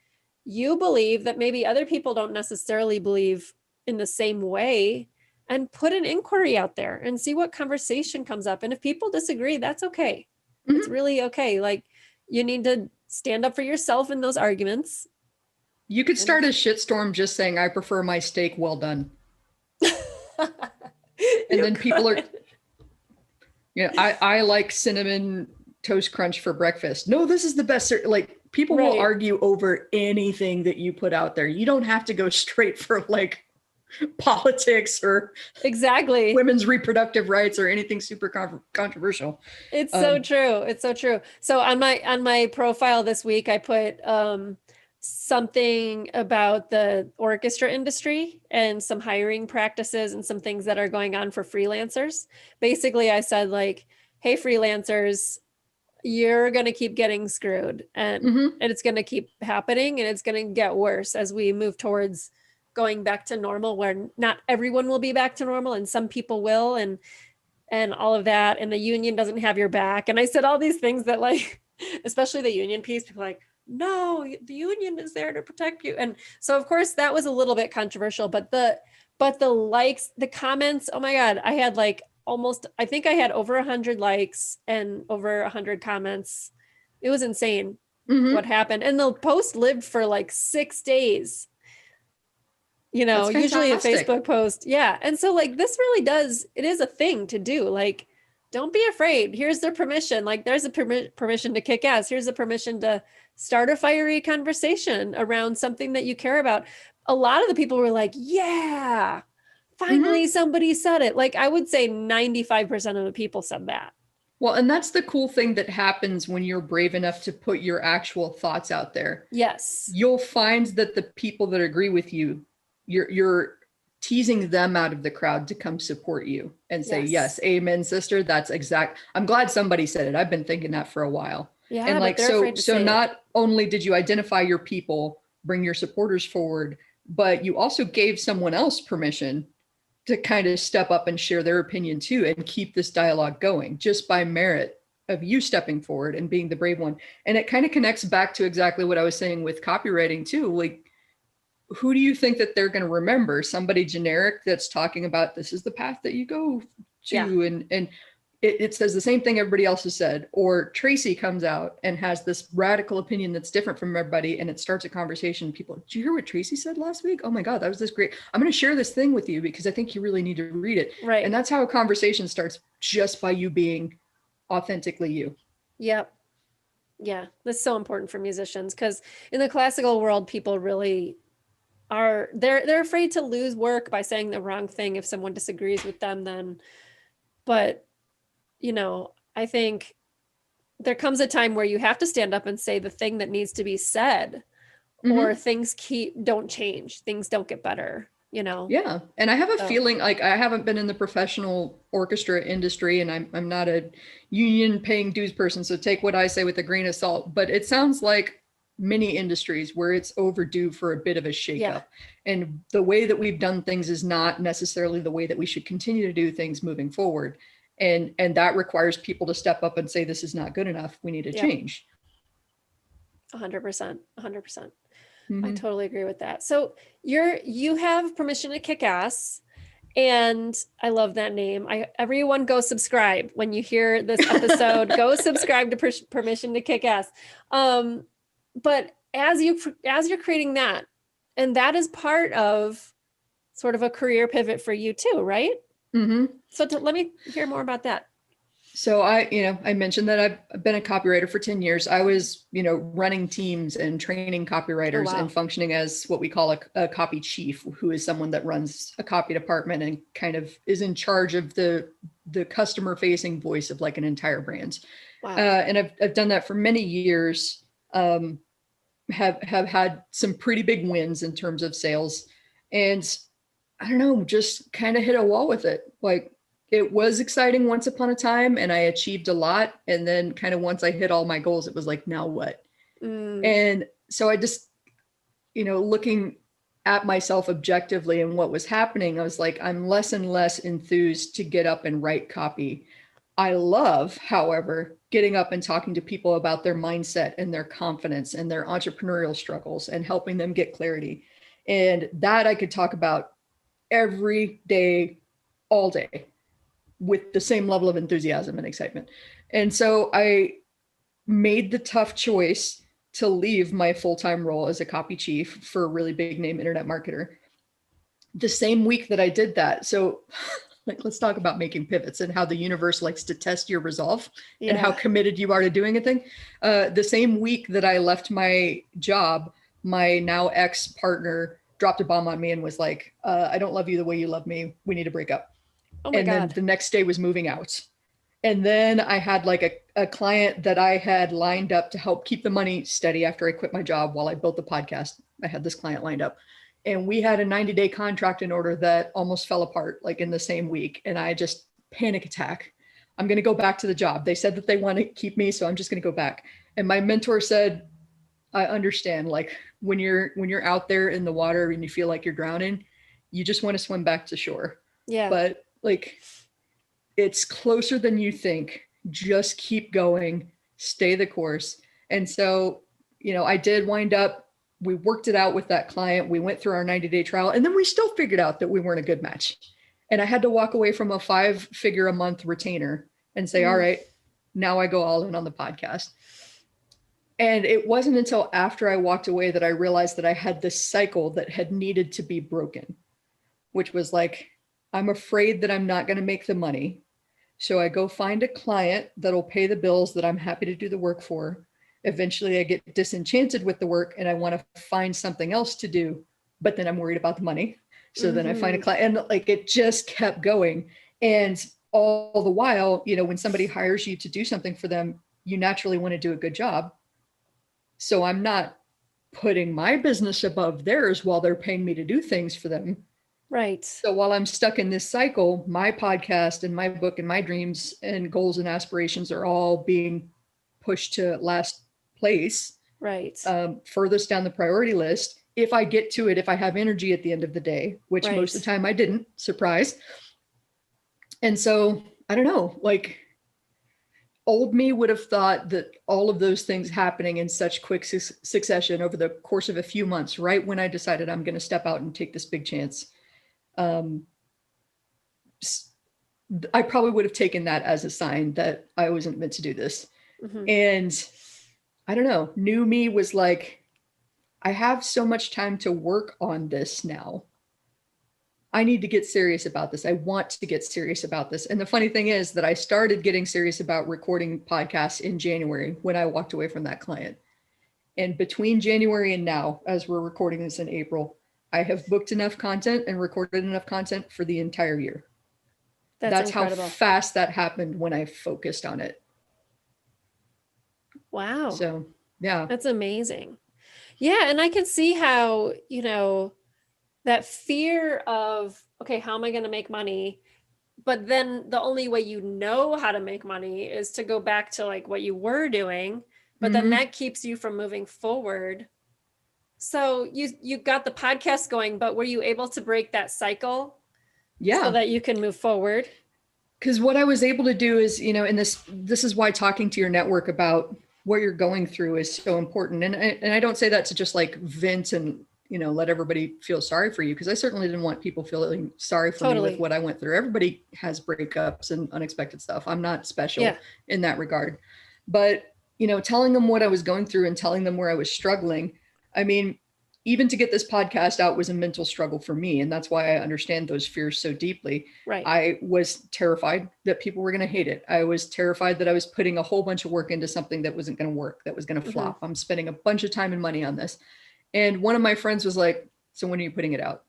Speaker 1: you believe that maybe other people don't necessarily believe in the same way, and put an inquiry out there and see what conversation comes up. And if people disagree, that's okay. It's really okay. Like, you need to stand up for yourself in those arguments.
Speaker 2: You could start a shitstorm just saying, I prefer my steak well done. And then people are, I like cinnamon toast crunch for breakfast. No, this is the best. Like, people will argue over anything that you put out there. You don't have to go straight for like politics or women's reproductive rights or anything super controversial.
Speaker 1: It's so true. So on my profile this week, I put something about the orchestra industry and some hiring practices and some things that are going on for freelancers. Basically, I said like, hey, freelancers, you're going to keep getting screwed, and it's going to keep happening, and it's going to get worse as we move towards going back to normal, where not everyone will be back to normal and some people will, and all of that. And the union doesn't have your back. And I said all these things that like, especially the union piece, people are like, no, the union is there to protect you. And so of course that was a little bit controversial, but the likes, the comments, oh my God, I had like almost, I think I had over 100 likes and over 100 comments. It was insane what happened. And the post lived for like 6 days.
Speaker 2: That's
Speaker 1: Usually a
Speaker 2: fantastic.
Speaker 1: Facebook post. Yeah. And so like this really does, it is a thing to do. Like, don't be afraid. Here's their permission. Like there's a permission to kick ass. Here's a permission to start a fiery conversation around something that you care about. A lot of the people were like, yeah, finally somebody said it. Like I would say 95% of the people said that.
Speaker 2: Well, and that's the cool thing that happens when you're brave enough to put your actual thoughts out there.
Speaker 1: Yes.
Speaker 2: You'll find that the people that agree with you, you're teasing them out of the crowd to come support you and say, yes, amen, sister. That's exact. I'm glad somebody said it. I've been thinking that for a while.
Speaker 1: Yeah.
Speaker 2: And like, so not
Speaker 1: it.
Speaker 2: only did you identify your people, bring your supporters forward, but you also gave someone else permission to kind of step up and share their opinion too, and keep this dialogue going just by merit of you stepping forward and being the brave one. And it kind of connects back to exactly what I was saying with copywriting too. Like, who do you think that they're going to remember? Somebody generic that's talking about this is the path that you go to. Yeah. And it says the same thing everybody else has said. Or Tracy comes out and has this radical opinion that's different from everybody, and it starts a conversation. People, did you hear what Tracy said last week? Oh my God, that was this great. I'm going to share this thing with you because I think you really need to read it.
Speaker 1: Right.
Speaker 2: And that's how a conversation starts, just by you being authentically you.
Speaker 1: Yep. Yeah, that's so important for musicians, because in the classical world, people really are, they're afraid to lose work by saying the wrong thing if someone disagrees with them then. But I think there comes a time where you have to stand up and say the thing that needs to be said, or things don't change, things don't get better,
Speaker 2: Yeah. And I have a feeling, like, I haven't been in the professional orchestra industry, and I'm not a union paying dues person, so take what I say with a grain of salt, but it sounds like many industries where it's overdue for a bit of a shakeup. Yeah. And the way that we've done things is not necessarily the way that we should continue to do things moving forward. And that requires people to step up and say, this is not good enough. We need to change.
Speaker 1: 100%. I totally agree with that. So you have permission to kick ass, and I love that name. Everyone go subscribe when you hear this episode. Go subscribe to Permission to Kick Ass. But as you're creating that, and that is part of sort of a career pivot for you too, right? So let me hear more about that.
Speaker 2: So I mentioned that I've been a copywriter for 10 years. I was, running teams and training copywriters and functioning as what we call a copy chief, who is someone that runs a copy department and kind of is in charge of the customer facing voice of like an entire brand. Wow. And I've done that for many years. Have had some pretty big wins in terms of sales, and I don't know, just kind of hit a wall with it. Like, it was exciting once upon a time, and I achieved a lot. And then kind of once I hit all my goals, it was like, now what? And so I just, looking at myself objectively and what was happening, I was like, I'm less and less enthused to get up and write copy. I love, however, getting up and talking to people about their mindset and their confidence and their entrepreneurial struggles and helping them get clarity. And that I could talk about every day, all day, with the same level of enthusiasm and excitement. And so I made the tough choice to leave my full-time role as a copy chief for a really big name internet marketer the same week that I did that. So let's talk about making pivots and how the universe likes to test your resolve and how committed you are to doing a thing. The same week that I left my job, my now ex-partner dropped a bomb on me and was like, I don't love you the way you love me. We need to break up. Oh my God. Then the next day was moving out. And then I had like a client that I had lined up to help keep the money steady after I quit my job while I built the podcast. I had this client lined up, and we had a 90-day contract in order that almost fell apart like in the same week. And I just panic attack. I'm going to go back to the job. They said that they want to keep me, so I'm just going to go back. And my mentor said, I understand, like when you're out there in the water and you feel like you're drowning, you just want to swim back to shore. Yeah. But like, it's closer than you think. Just keep going, stay the course. And so, I did wind up, we worked it out with that client. We went through our 90-day trial, and then we still figured out that we weren't a good match. And I had to walk away from a 5-figure a month retainer and say, all right, now I go all in on the podcast. And it wasn't until after I walked away that I realized that I had this cycle that had needed to be broken, which was like, I'm afraid that I'm not going to make the money. So I go find a client that'll pay the bills that I'm happy to do the work for. Eventually I get disenchanted with the work and I want to find something else to do, but then I'm worried about the money. So then I find a client, and like it just kept going. And all the while, when somebody hires you to do something for them, you naturally want to do a good job. So I'm not putting my business above theirs while they're paying me to do things for them.
Speaker 1: Right.
Speaker 2: So while I'm stuck in this cycle, my podcast and my book and my dreams and goals and aspirations are all being pushed to last place.
Speaker 1: Right.
Speaker 2: Furthest down the priority list. If I get to it, if I have energy at the end of the day, which most of the time I didn't, surprise. And so I don't know, like old me would have thought that all of those things happening in such quick succession over the course of a few months, right when I decided I'm going to step out and take this big chance. I probably would have taken that as a sign that I wasn't meant to do this. And I don't know, new me was like, I have so much time to work on this now. I need to get serious about this. I want to get serious about this. And the funny thing is that I started getting serious about recording podcasts in January when I walked away from that client. And between January and now, as we're recording this in April, I have booked enough content and recorded enough content for the entire year. That's how fast that happened when I focused on it.
Speaker 1: Wow.
Speaker 2: So, yeah.
Speaker 1: That's amazing. Yeah. And I can see how, that fear of, okay, how am I going to make money? But then the only way you know how to make money is to go back to like what you were doing, but then that keeps you from moving forward. So you got the podcast going, but were you able to break that cycle?
Speaker 2: Yeah.
Speaker 1: So that you can move forward?
Speaker 2: Because what I was able to do is, and this is why talking to your network about what you're going through is so important. And I don't say that to just like vent and, let everybody feel sorry for you. Because I certainly didn't want people feeling sorry for me with what I went through. Everybody has breakups and unexpected stuff. I'm not special in that regard. But, telling them what I was going through and telling them where I was struggling. I mean, even to get this podcast out was a mental struggle for me. And that's why I understand those fears so deeply.
Speaker 1: Right.
Speaker 2: I was terrified that people were going to hate it. I was terrified that I was putting a whole bunch of work into something that wasn't going to work, that was going to flop. I'm spending a bunch of time and money on this. And one of my friends was like, so when are you putting it out?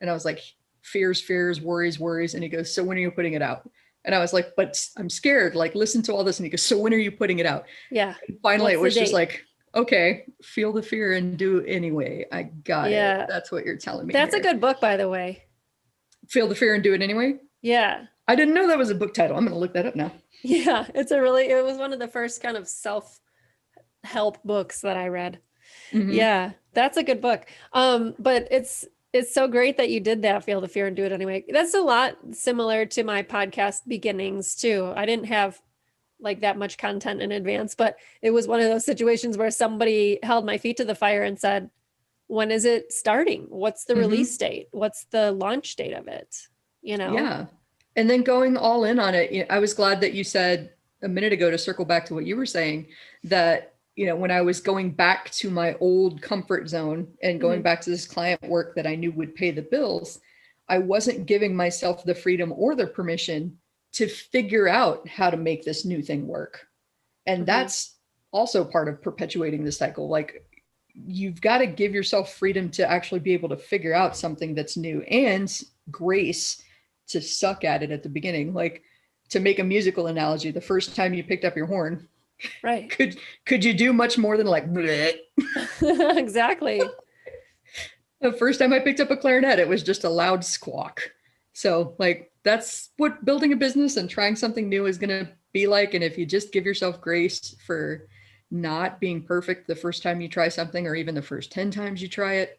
Speaker 2: And I was like, fears, worries. And he goes, so when are you putting it out? And I was like, but I'm scared. Like, listen to all this. And he goes, so when are you putting it out?
Speaker 1: Yeah.
Speaker 2: And finally, it was just like, okay, feel the fear and do it anyway. I got it. That's what you're telling me.
Speaker 1: That's a good book, by the way.
Speaker 2: Feel the fear and do it anyway?
Speaker 1: Yeah.
Speaker 2: I didn't know that was a book title. I'm going to look that up now.
Speaker 1: Yeah. It was one of the first kind of self-help books that I read. Yeah. That's a good book. But it's so great that you did that, feel the fear and do it anyway. That's a lot similar to my podcast beginnings too. I didn't have like that much content in advance, but it was one of those situations where somebody held my feet to the fire and said, when is it starting? What's the release date? What's the launch date of it?
Speaker 2: Yeah. And then going all in on it. I was glad that you said a minute ago, to circle back to what you were saying, that, when I was going back to my old comfort zone and going back to this client work that I knew would pay the bills, I wasn't giving myself the freedom or the permission to figure out how to make this new thing work. And that's also part of perpetuating the cycle. Like, you've got to give yourself freedom to actually be able to figure out something that's new, and grace to suck at it at the beginning. Like, to make a musical analogy, the first time you picked up your horn,
Speaker 1: right?
Speaker 2: Could you do much more than like,
Speaker 1: exactly.
Speaker 2: The first time I picked up a clarinet, it was just a loud squawk. So like, that's what building a business and trying something new is going to be like. And if you just give yourself grace for not being perfect the first time you try something, or even the first 10 times you try it,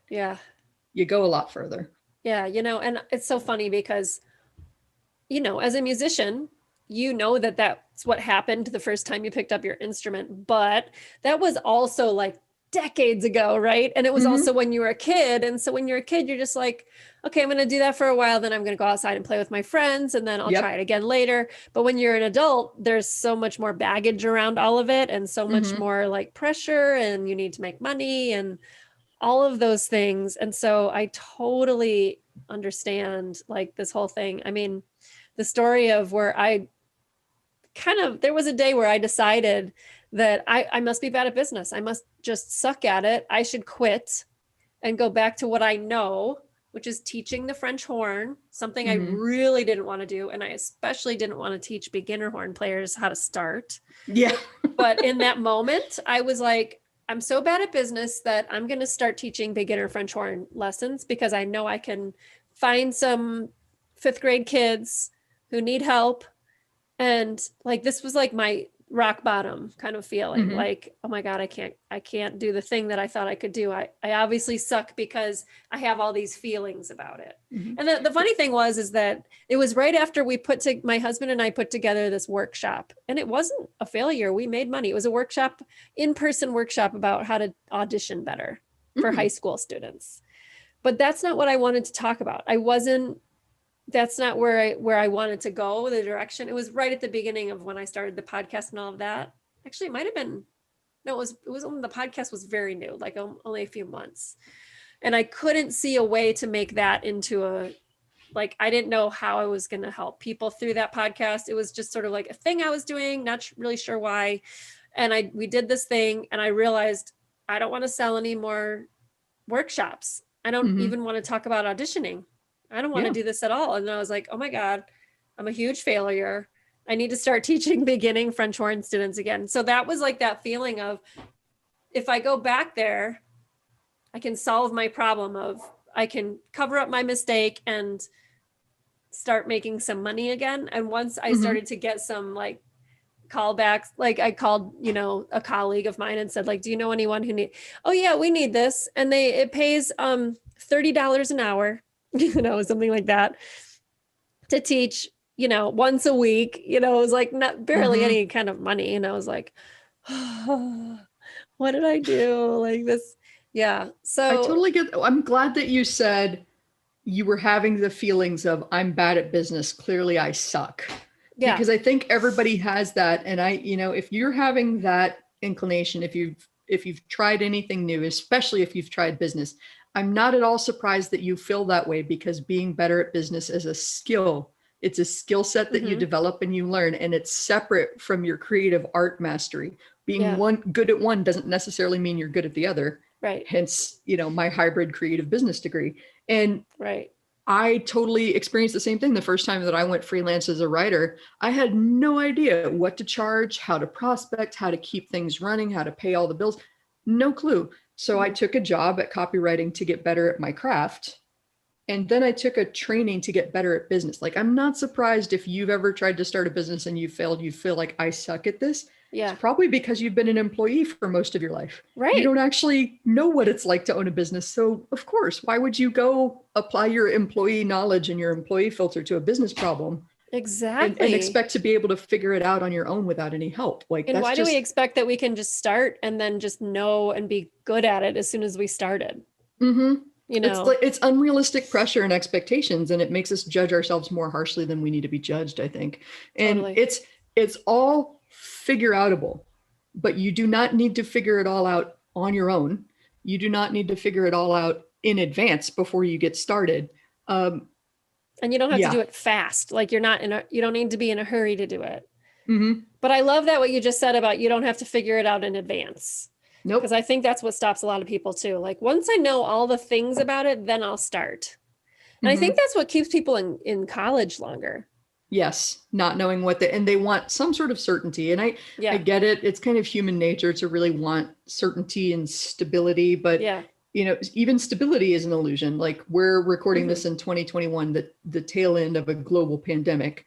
Speaker 2: you go a lot further.
Speaker 1: Yeah. And it's so funny because, as a musician, that's what happened the first time you picked up your instrument, but that was also like decades ago, right? And it was
Speaker 2: Mhm.
Speaker 1: also when you were a kid. And so when you're a kid, you're just like, okay, I'm going to do that for a while. Then I'm going to go outside and play with my friends, and then I'll try
Speaker 2: Yep.
Speaker 1: it again later. But when you're an adult, there's so much more baggage around all of it, and so much
Speaker 2: Mhm.
Speaker 1: more like pressure, and you need to make money and all of those things. And so I totally understand like this whole thing. I mean, the story of where I there was a day where I decided that I must be bad at business. I must just suck at it. I should quit and go back to what I know, which is teaching the French horn, something I
Speaker 2: Mhm.
Speaker 1: really didn't want to do. And I especially didn't want to teach beginner horn players how to start.
Speaker 2: Yeah.
Speaker 1: But in that moment, I was like, I'm so bad at business that I'm going to start teaching beginner French horn lessons, because I know I can find some fifth grade kids who need help. And like, this was like my rock bottom kind of feeling,
Speaker 2: Mhm.
Speaker 1: like, oh my God, I can't do the thing that I thought I could do. I obviously suck because I have all these feelings about it.
Speaker 2: Mhm.
Speaker 1: And the funny thing is that it was right after my husband and I put together this workshop, and it wasn't a failure. We made money. It was a workshop, in-person workshop about how to audition better for high
Speaker 2: Mhm.
Speaker 1: school students. But that's not what I wanted to talk about. That's not where I wanted to go, the direction. It was right at the beginning of when I started the podcast and all of that. Actually, it might have been, no, it was when the podcast was very new, like only a few months. And I couldn't see a way to make that into I didn't know how I was going to help people through that podcast. It was just sort of like a thing I was doing, not really sure why. And we did this thing, and I realized I don't want to sell any more workshops. I don't
Speaker 2: Mhm.
Speaker 1: even want to talk about auditioning. I don't want to
Speaker 2: Yeah.
Speaker 1: do this at all. And I was like, oh my God, I'm a huge failure. I need to start teaching beginning French horn students again. So that was like that feeling of, if I go back there, I can solve my problem of, I can cover up my mistake and start making some money again. And once I
Speaker 2: Mhm.
Speaker 1: started to get some like callbacks, like I called, a colleague of mine and said, like, do you know anyone who oh yeah, we need this. And it pays $30 an hour, something like that, to teach, once a week. It was like not barely
Speaker 2: Mhm.
Speaker 1: any kind of money. And I was like, oh, what did I do? Like this. Yeah.
Speaker 2: I
Speaker 1: So
Speaker 2: totally get. I'm glad that you said you were having the feelings of I'm bad at business. Clearly, I suck.
Speaker 1: yeah.
Speaker 2: Because I think everybody has that. And if you're having that inclination, if you've tried anything new, especially if you've tried business, I'm not at all surprised that you feel that way, because being better at business is a skill. It's a skill set that you
Speaker 1: Mm-hmm.
Speaker 2: develop and you learn, and it's separate from your creative art mastery. Being
Speaker 1: Yeah.
Speaker 2: one good at one doesn't necessarily mean you're good at the other.
Speaker 1: Right.
Speaker 2: Hence, my hybrid creative business degree. And
Speaker 1: Right.
Speaker 2: I totally experienced the same thing the first time that I went freelance as a writer. I had no idea what to charge, how to prospect, how to keep things running, how to pay all the bills. No clue. So I
Speaker 1: Mm-hmm.
Speaker 2: took a job at copywriting to get better at my craft. And then I took a training to get better at business. Like, I'm not surprised if you've ever tried to start a business and you failed, you feel like I suck at this. It's
Speaker 1: Yeah.
Speaker 2: probably because you've been an employee for most of your life. You
Speaker 1: Right.
Speaker 2: don't actually know what it's like to own a business. So, of course, why would you go apply your employee knowledge and your employee filter to a business problem and
Speaker 1: Exactly.
Speaker 2: expect to be able to figure it out on your own without any help? Like,
Speaker 1: And
Speaker 2: that's
Speaker 1: why do we
Speaker 2: just,
Speaker 1: expect that we can just start and then just know and be good at it as soon as we started?
Speaker 2: mm-hmm.
Speaker 1: You
Speaker 2: It's
Speaker 1: know,
Speaker 2: like it's unrealistic pressure and expectations, and it makes us judge ourselves more harshly than we need to be judged, I think. And
Speaker 1: totally.
Speaker 2: it's all figure outable, but you do not need to figure it all out on your own. You do not need to figure it all out in advance before you get started. Um,
Speaker 1: And you don't have to
Speaker 2: yeah.
Speaker 1: do it fast. Like you don't need to be in a hurry to do it.
Speaker 2: Mm-hmm.
Speaker 1: But I love that what you just said about you don't have to figure it out in advance. Because
Speaker 2: Nope.
Speaker 1: I think that's what stops a lot of people too. Like once I know all the things about it, then I'll start. And I think
Speaker 2: Mm-hmm.
Speaker 1: that's what keeps people in college longer.
Speaker 2: Yes, not knowing and they want some sort of certainty. And I
Speaker 1: Yeah.
Speaker 2: get it. It's kind of human nature to really want certainty and stability, but
Speaker 1: Yeah.
Speaker 2: even stability is an illusion. Like, we're recording
Speaker 1: Mm-hmm.
Speaker 2: this in 2021, the tail end of a global pandemic.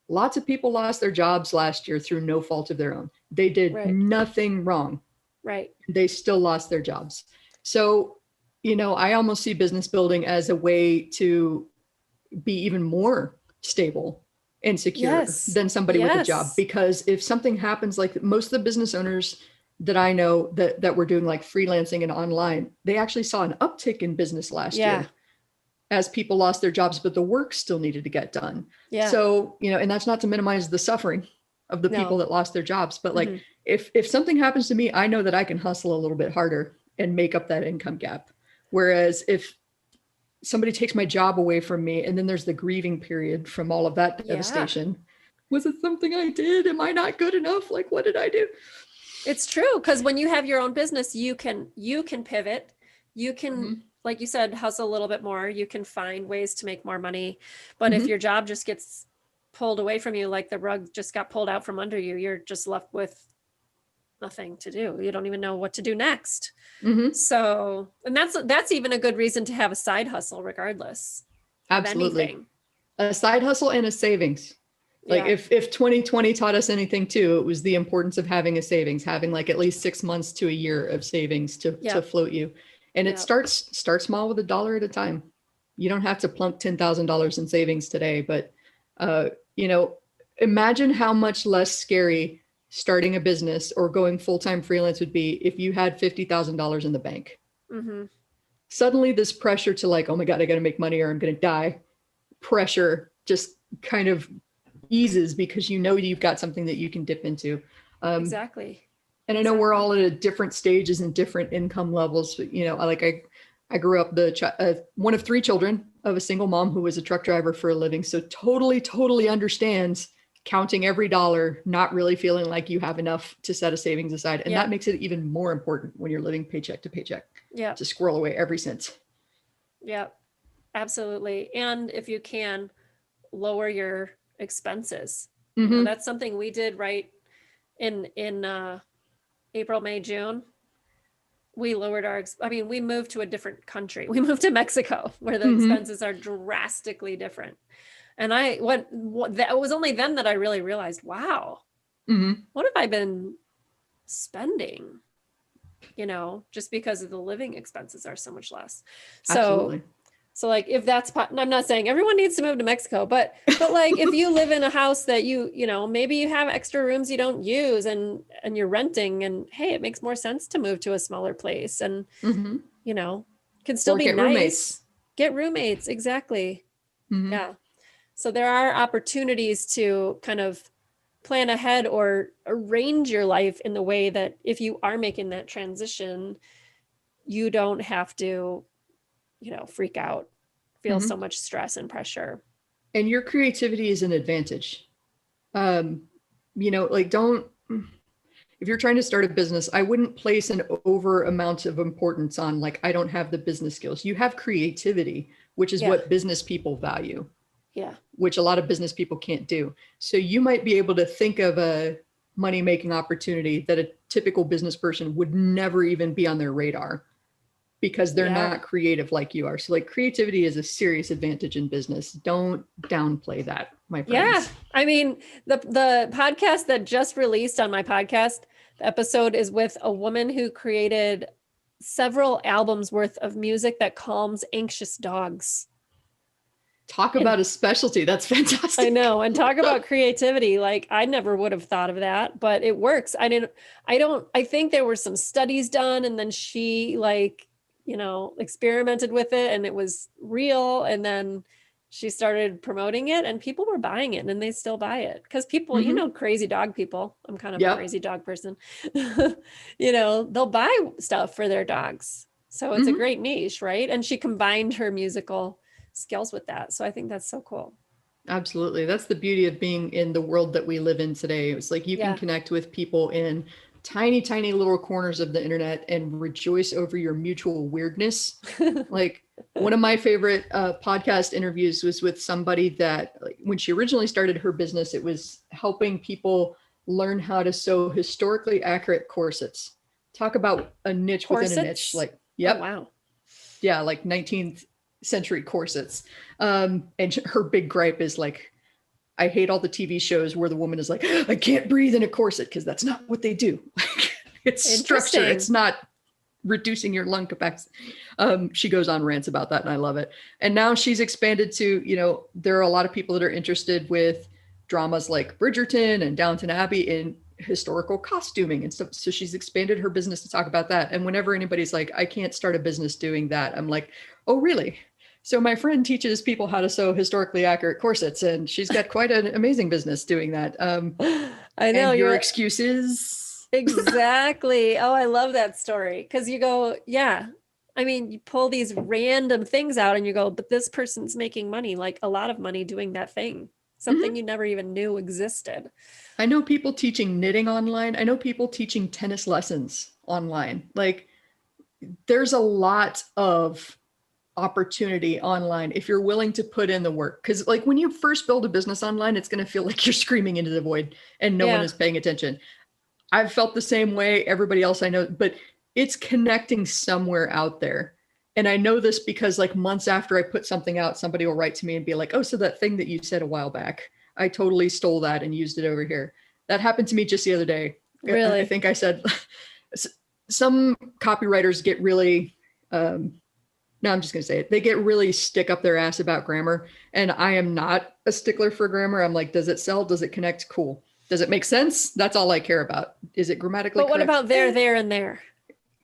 Speaker 2: Lots of people lost their jobs last year through no fault of their own. They did
Speaker 1: Right.
Speaker 2: nothing wrong.
Speaker 1: Right.
Speaker 2: They still lost their jobs. So, I almost see business building as a way to be even more stable and secure
Speaker 1: Yes.
Speaker 2: than somebody with a job.
Speaker 1: Yes.
Speaker 2: Because if something happens, like most of the business owners that I know that were doing like freelancing and online, they actually saw an uptick in business last year as people lost their jobs, but the work still needed to get done.
Speaker 1: Yeah.
Speaker 2: So, and that's not to minimize the suffering of the people that lost their jobs, but like if something happens to me, I know that I can hustle a little bit harder and make up that income gap. Whereas if somebody takes my job away from me and then there's the grieving period from all of that devastation, was it something I did? Am I not good enough? Like, what did I do?
Speaker 1: It's true. Because when you have your own business, you can pivot. You can, like you said, hustle a little bit more. You can find ways to make more money. But if your job just gets pulled away from you, like the rug just got pulled out from under you, you're just left with nothing to do. You don't even know what to do next. So, and that's even a good reason to have a side hustle regardless.
Speaker 2: Absolutely. A side hustle and a savings. Like if 2020 taught us anything too, it was the importance of having a savings, having like at least 6 months to a year of savings to float you. And it starts small with $1 at a time. You don't have to plunk $10,000 in savings today, but imagine how much less scary starting a business or going full-time freelance would be if you had $50,000 in the bank. Suddenly this pressure to like, oh my God, I got to make money or I'm going to die. Pressure just kind of eases because you've got something that you can dip into.
Speaker 1: Exactly.
Speaker 2: And I know we're all at different stages and different income levels. But, I grew up one of 3 children of a single mom who was a truck driver for a living. So totally understands counting every dollar, not really feeling like you have enough to set a savings aside. And that makes it even more important when you're living paycheck to paycheck. Yeah. To squirrel away every cent.
Speaker 1: Yeah, absolutely. And if you can, lower your expenses. That's something we did right in April, May, June. We lowered we moved to a different country. We moved to Mexico where the expenses are drastically different. And that was only then that I really realized, wow, what have I been spending? Just because of the living expenses are so much less.
Speaker 2: Absolutely.
Speaker 1: So like if that's, I'm not saying everyone needs to move to Mexico, but like if you live in a house that maybe you have extra rooms you don't use and you're renting and hey, it makes more sense to move to a smaller place and, can still be nice. Get roommates. Exactly. Yeah. So there are opportunities to kind of plan ahead or arrange your life in the way that if you are making that transition, you don't have to freak out, feel so much stress and pressure.
Speaker 2: And your creativity is an advantage. If you're trying to start a business, I wouldn't place an over amount of importance on like, I don't have the business skills. You have creativity, which is what business people value. Yeah. Which a lot of business people can't do. So you might be able to think of a money-making opportunity that a typical business person would never even be on their radar because they're not creative like you are. So like creativity is a serious advantage in business. Don't downplay that, my friends.
Speaker 1: Yeah. I mean, the podcast that just released on my podcast, the episode is with a woman who created several albums worth of music that calms anxious dogs.
Speaker 2: Talk about a specialty. That's fantastic.
Speaker 1: I know. And talk about creativity. Like I never would have thought of that, but it works. I think there were some studies done and then she experimented with it and it was real. And then she started promoting it and people were buying it and then they still buy it because people, crazy dog people. I'm kind of a crazy dog person. They'll buy stuff for their dogs. So it's a great niche, right? And she combined her musical skills with that. So I think that's so cool.
Speaker 2: Absolutely. That's the beauty of being in the world that we live in today. It's like you can connect with people in tiny, tiny little corners of the internet and rejoice over your mutual weirdness. Like one of my favorite podcast interviews was with somebody that when she originally started her business, it was helping people learn how to sew historically accurate corsets. Talk about a niche within a niche. Like, yep.
Speaker 1: Oh, wow.
Speaker 2: Yeah. Like 19th century corsets. And her big gripe is like, I hate all the TV shows where the woman is like, I can't breathe in a corset because that's not what they do. It's structure. It's not reducing your lung capacity. She goes on rants about that and I love it. And now she's expanded to, there are a lot of people that are interested with dramas like Bridgerton and Downton Abbey. And historical costuming and stuff. So she's expanded her business to talk about that. And whenever anybody's like, I can't start a business doing that, I'm like, oh, really? So my friend teaches people how to sew historically accurate corsets, and she's got quite an amazing business doing that.
Speaker 1: I know
Speaker 2: and your excuse is
Speaker 1: exactly. Oh, I love that story. Because you go, yeah. I mean, you pull these random things out and you go, but this person's making money, like a lot of money doing that thing, something you never even knew existed.
Speaker 2: I know people teaching knitting online. I know people teaching tennis lessons online. Like, there's a lot of opportunity online if you're willing to put in the work. Because like when you first build a business online, it's going to feel like you're screaming into the void and no one is paying attention. I've felt the same way. Everybody else I know, but it's connecting somewhere out there. And I know this because like months after I put something out, somebody will write to me and be like, oh, so that thing that you said a while back, I totally stole that and used it over here. That happened to me just the other day.
Speaker 1: Really?
Speaker 2: I think I said some copywriters get really, no, I'm just going to say it. They get really stick up their ass about grammar. And I am not a stickler for grammar. I'm like, does it sell? Does it connect? Cool. Does it make sense? That's all I care about. Is it grammatically correct?
Speaker 1: But what about there, and there?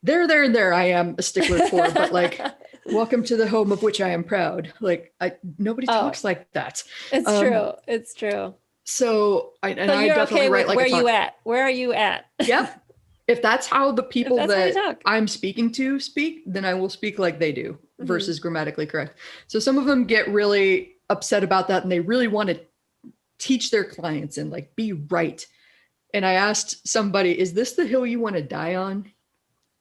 Speaker 2: There, I am a stickler for, but like, welcome to the home of which I am proud. Like, nobody talks like that.
Speaker 1: It's true. It's true.
Speaker 2: So I
Speaker 1: you're
Speaker 2: definitely
Speaker 1: okay
Speaker 2: write
Speaker 1: with
Speaker 2: like
Speaker 1: where you at? Where are you at?
Speaker 2: Yep. If that's how the people that
Speaker 1: I'm
Speaker 2: I'm speaking to speak, then I will speak like they do versus grammatically correct. So some of them get really upset about that and they really want to teach their clients and like be right. And I asked somebody, is this the hill you want to die on?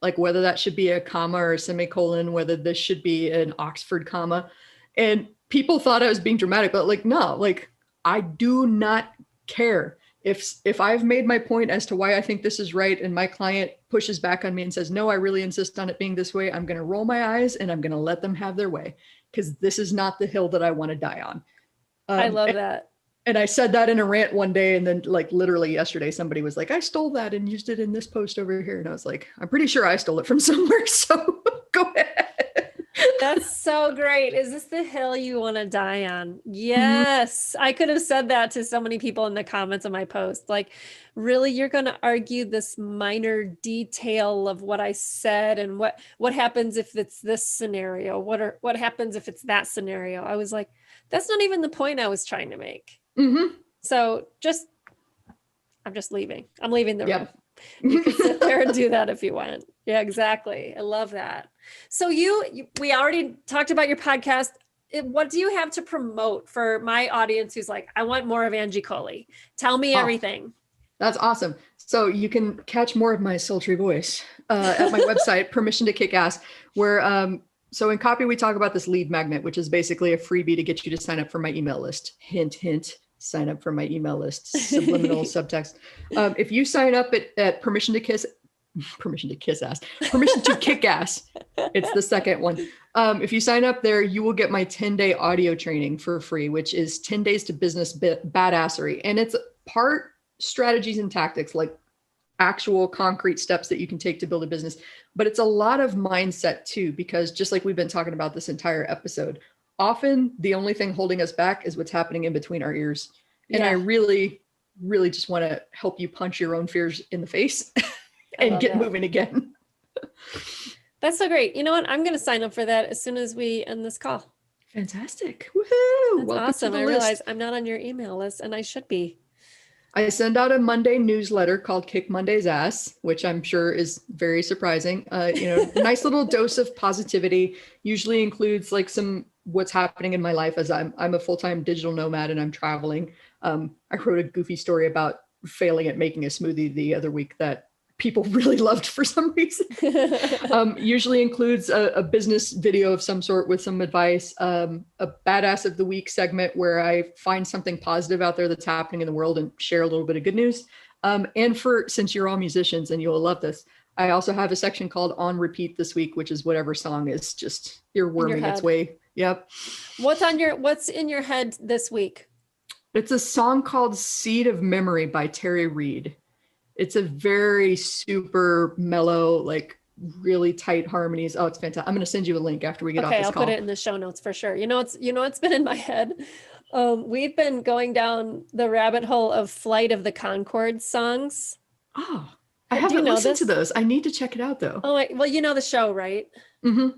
Speaker 2: Like whether that should be a comma or a semicolon, whether this should be an Oxford comma. And people thought I was being dramatic, but like, no, like I do not care. If I've made my point as to why I think this is right and my client pushes back on me and says, no, I really insist on it being this way, I'm going to roll my eyes and I'm going to let them have their way because this is not the hill that I want to die on.
Speaker 1: I love that.
Speaker 2: And I said that in a rant one day. And then like literally yesterday, somebody was like, I stole that and used it in this post over here. And I was like, I'm pretty sure I stole it from somewhere. So go ahead.
Speaker 1: That's so great. Is this the hill you want to die on? Yes. I could have said that to so many people in the comments of my post. Like, really, you're going to argue this minor detail of what I said and what happens if it's this scenario? What happens if it's that scenario? I was like, that's not even the point I was trying to make. So I'm just leaving. I'm leaving the room. You can sit there and do that if you want. Yeah, exactly. I love that. So we already talked about your podcast. What do you have to promote for my audience who's like, I want more of Angie Colee? Tell me everything.
Speaker 2: That's awesome. So you can catch more of my sultry voice at my website, Permission to Kick Ass, where so in copy, we talk about this lead magnet, which is basically a freebie to get you to sign up for my email list. Hint, hint, sign up for my email list, subliminal subtext. If you sign up at Permission to Kick Ass, it's the second one. If you sign up there, you will get my 10-day audio training for free, which is 10 days to business badassery. And it's part strategies and tactics, like actual concrete steps that you can take to build a business. But it's a lot of mindset too, because just like we've been talking about this entire episode, often the only thing holding us back is what's happening in between our ears. And I really, really just want to help you punch your own fears in the face and get moving again.
Speaker 1: That's so great. You know what? I'm going to sign up for that as soon as we end this call.
Speaker 2: Fantastic. Woohoo.
Speaker 1: That's awesome. I realize I'm not on your email list and I should be.
Speaker 2: I send out a Monday newsletter called Kick Monday's Ass, which I'm sure is very surprising. Nice little dose of positivity. Usually includes like some what's happening in my life as I'm a full-time digital nomad and I'm traveling. I wrote a goofy story about failing at making a smoothie the other week that people really loved for some reason. Usually includes a business video of some sort with some advice, a badass of the week segment where I find something positive out there that's happening in the world and share a little bit of good news. And since you're all musicians and you'll love this, I also have a section called On Repeat this week, which is whatever song is just earworming its way. Yep.
Speaker 1: What's in your head this week?
Speaker 2: It's a song called Seed of Memory by Terry Reid. It's a very super mellow, like really tight harmonies. Oh, it's fantastic. I'm going to send you a link after we get off this call.
Speaker 1: Okay, I'll put it in the show notes for sure. It's been in my head. We've been going down the rabbit hole of Flight of the Conchords songs.
Speaker 2: Oh, I
Speaker 1: Do you
Speaker 2: haven't
Speaker 1: know
Speaker 2: listened to
Speaker 1: this?
Speaker 2: those. I need to check it out though.
Speaker 1: Oh, well, you know the show, right?
Speaker 2: Hmm.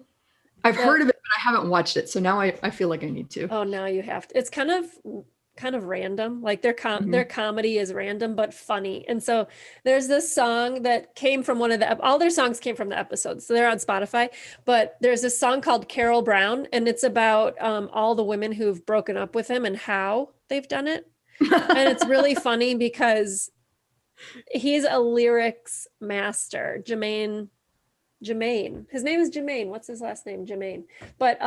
Speaker 2: I've
Speaker 1: The
Speaker 2: heard of it, but I haven't watched it. So now I feel like I need to.
Speaker 1: Oh, now you have to. It's kind of random. Like their
Speaker 2: Hmm.
Speaker 1: comedy is random but funny. And so there's this song that came from one of the all their songs came from the episodes. So they're on Spotify, but there's this song called Carol Brown, and it's about all the women who've broken up with him and how they've done it. And it's really funny because he's a lyrics master. Jermaine. His name is Jermaine. What's his last name? Jermaine. But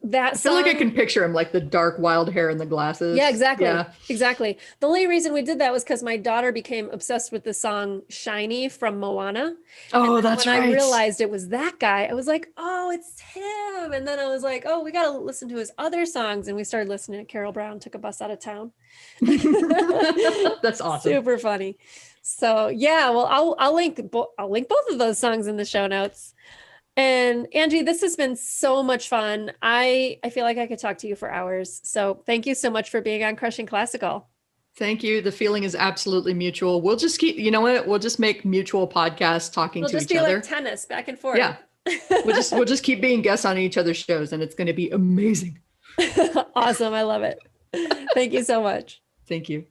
Speaker 1: that
Speaker 2: I feel like I
Speaker 1: song,
Speaker 2: can picture him, like the dark wild hair and the
Speaker 1: yeah,
Speaker 2: glasses.
Speaker 1: exactly.
Speaker 2: Yeah.
Speaker 1: Exactly. The only reason we did that was because my daughter became obsessed with the song Shiny from Moana. And
Speaker 2: Oh,
Speaker 1: then
Speaker 2: that's
Speaker 1: when I
Speaker 2: right.
Speaker 1: realized it was that guy, I was like, oh, it's him. And then I was like, oh, we got to listen to his other songs. And we started listening to Carol Brown, took a bus out of town.
Speaker 2: That's awesome.
Speaker 1: Super funny. So yeah, well, I'll link both of those songs in the show notes. And Angie, this has been so much fun. I feel like I could talk to you for hours. So thank you so much for being on Crushing Classical.
Speaker 2: Thank you. The feeling is absolutely mutual. We'll just keep, you know what? We'll just make mutual podcasts talking
Speaker 1: We'll
Speaker 2: to
Speaker 1: just
Speaker 2: each
Speaker 1: be
Speaker 2: other.
Speaker 1: like tennis back and forth.
Speaker 2: Yeah. We'll just keep being guests on each other's shows and it's going to be amazing.
Speaker 1: Awesome. I love it. Thank you so much.
Speaker 2: Thank you.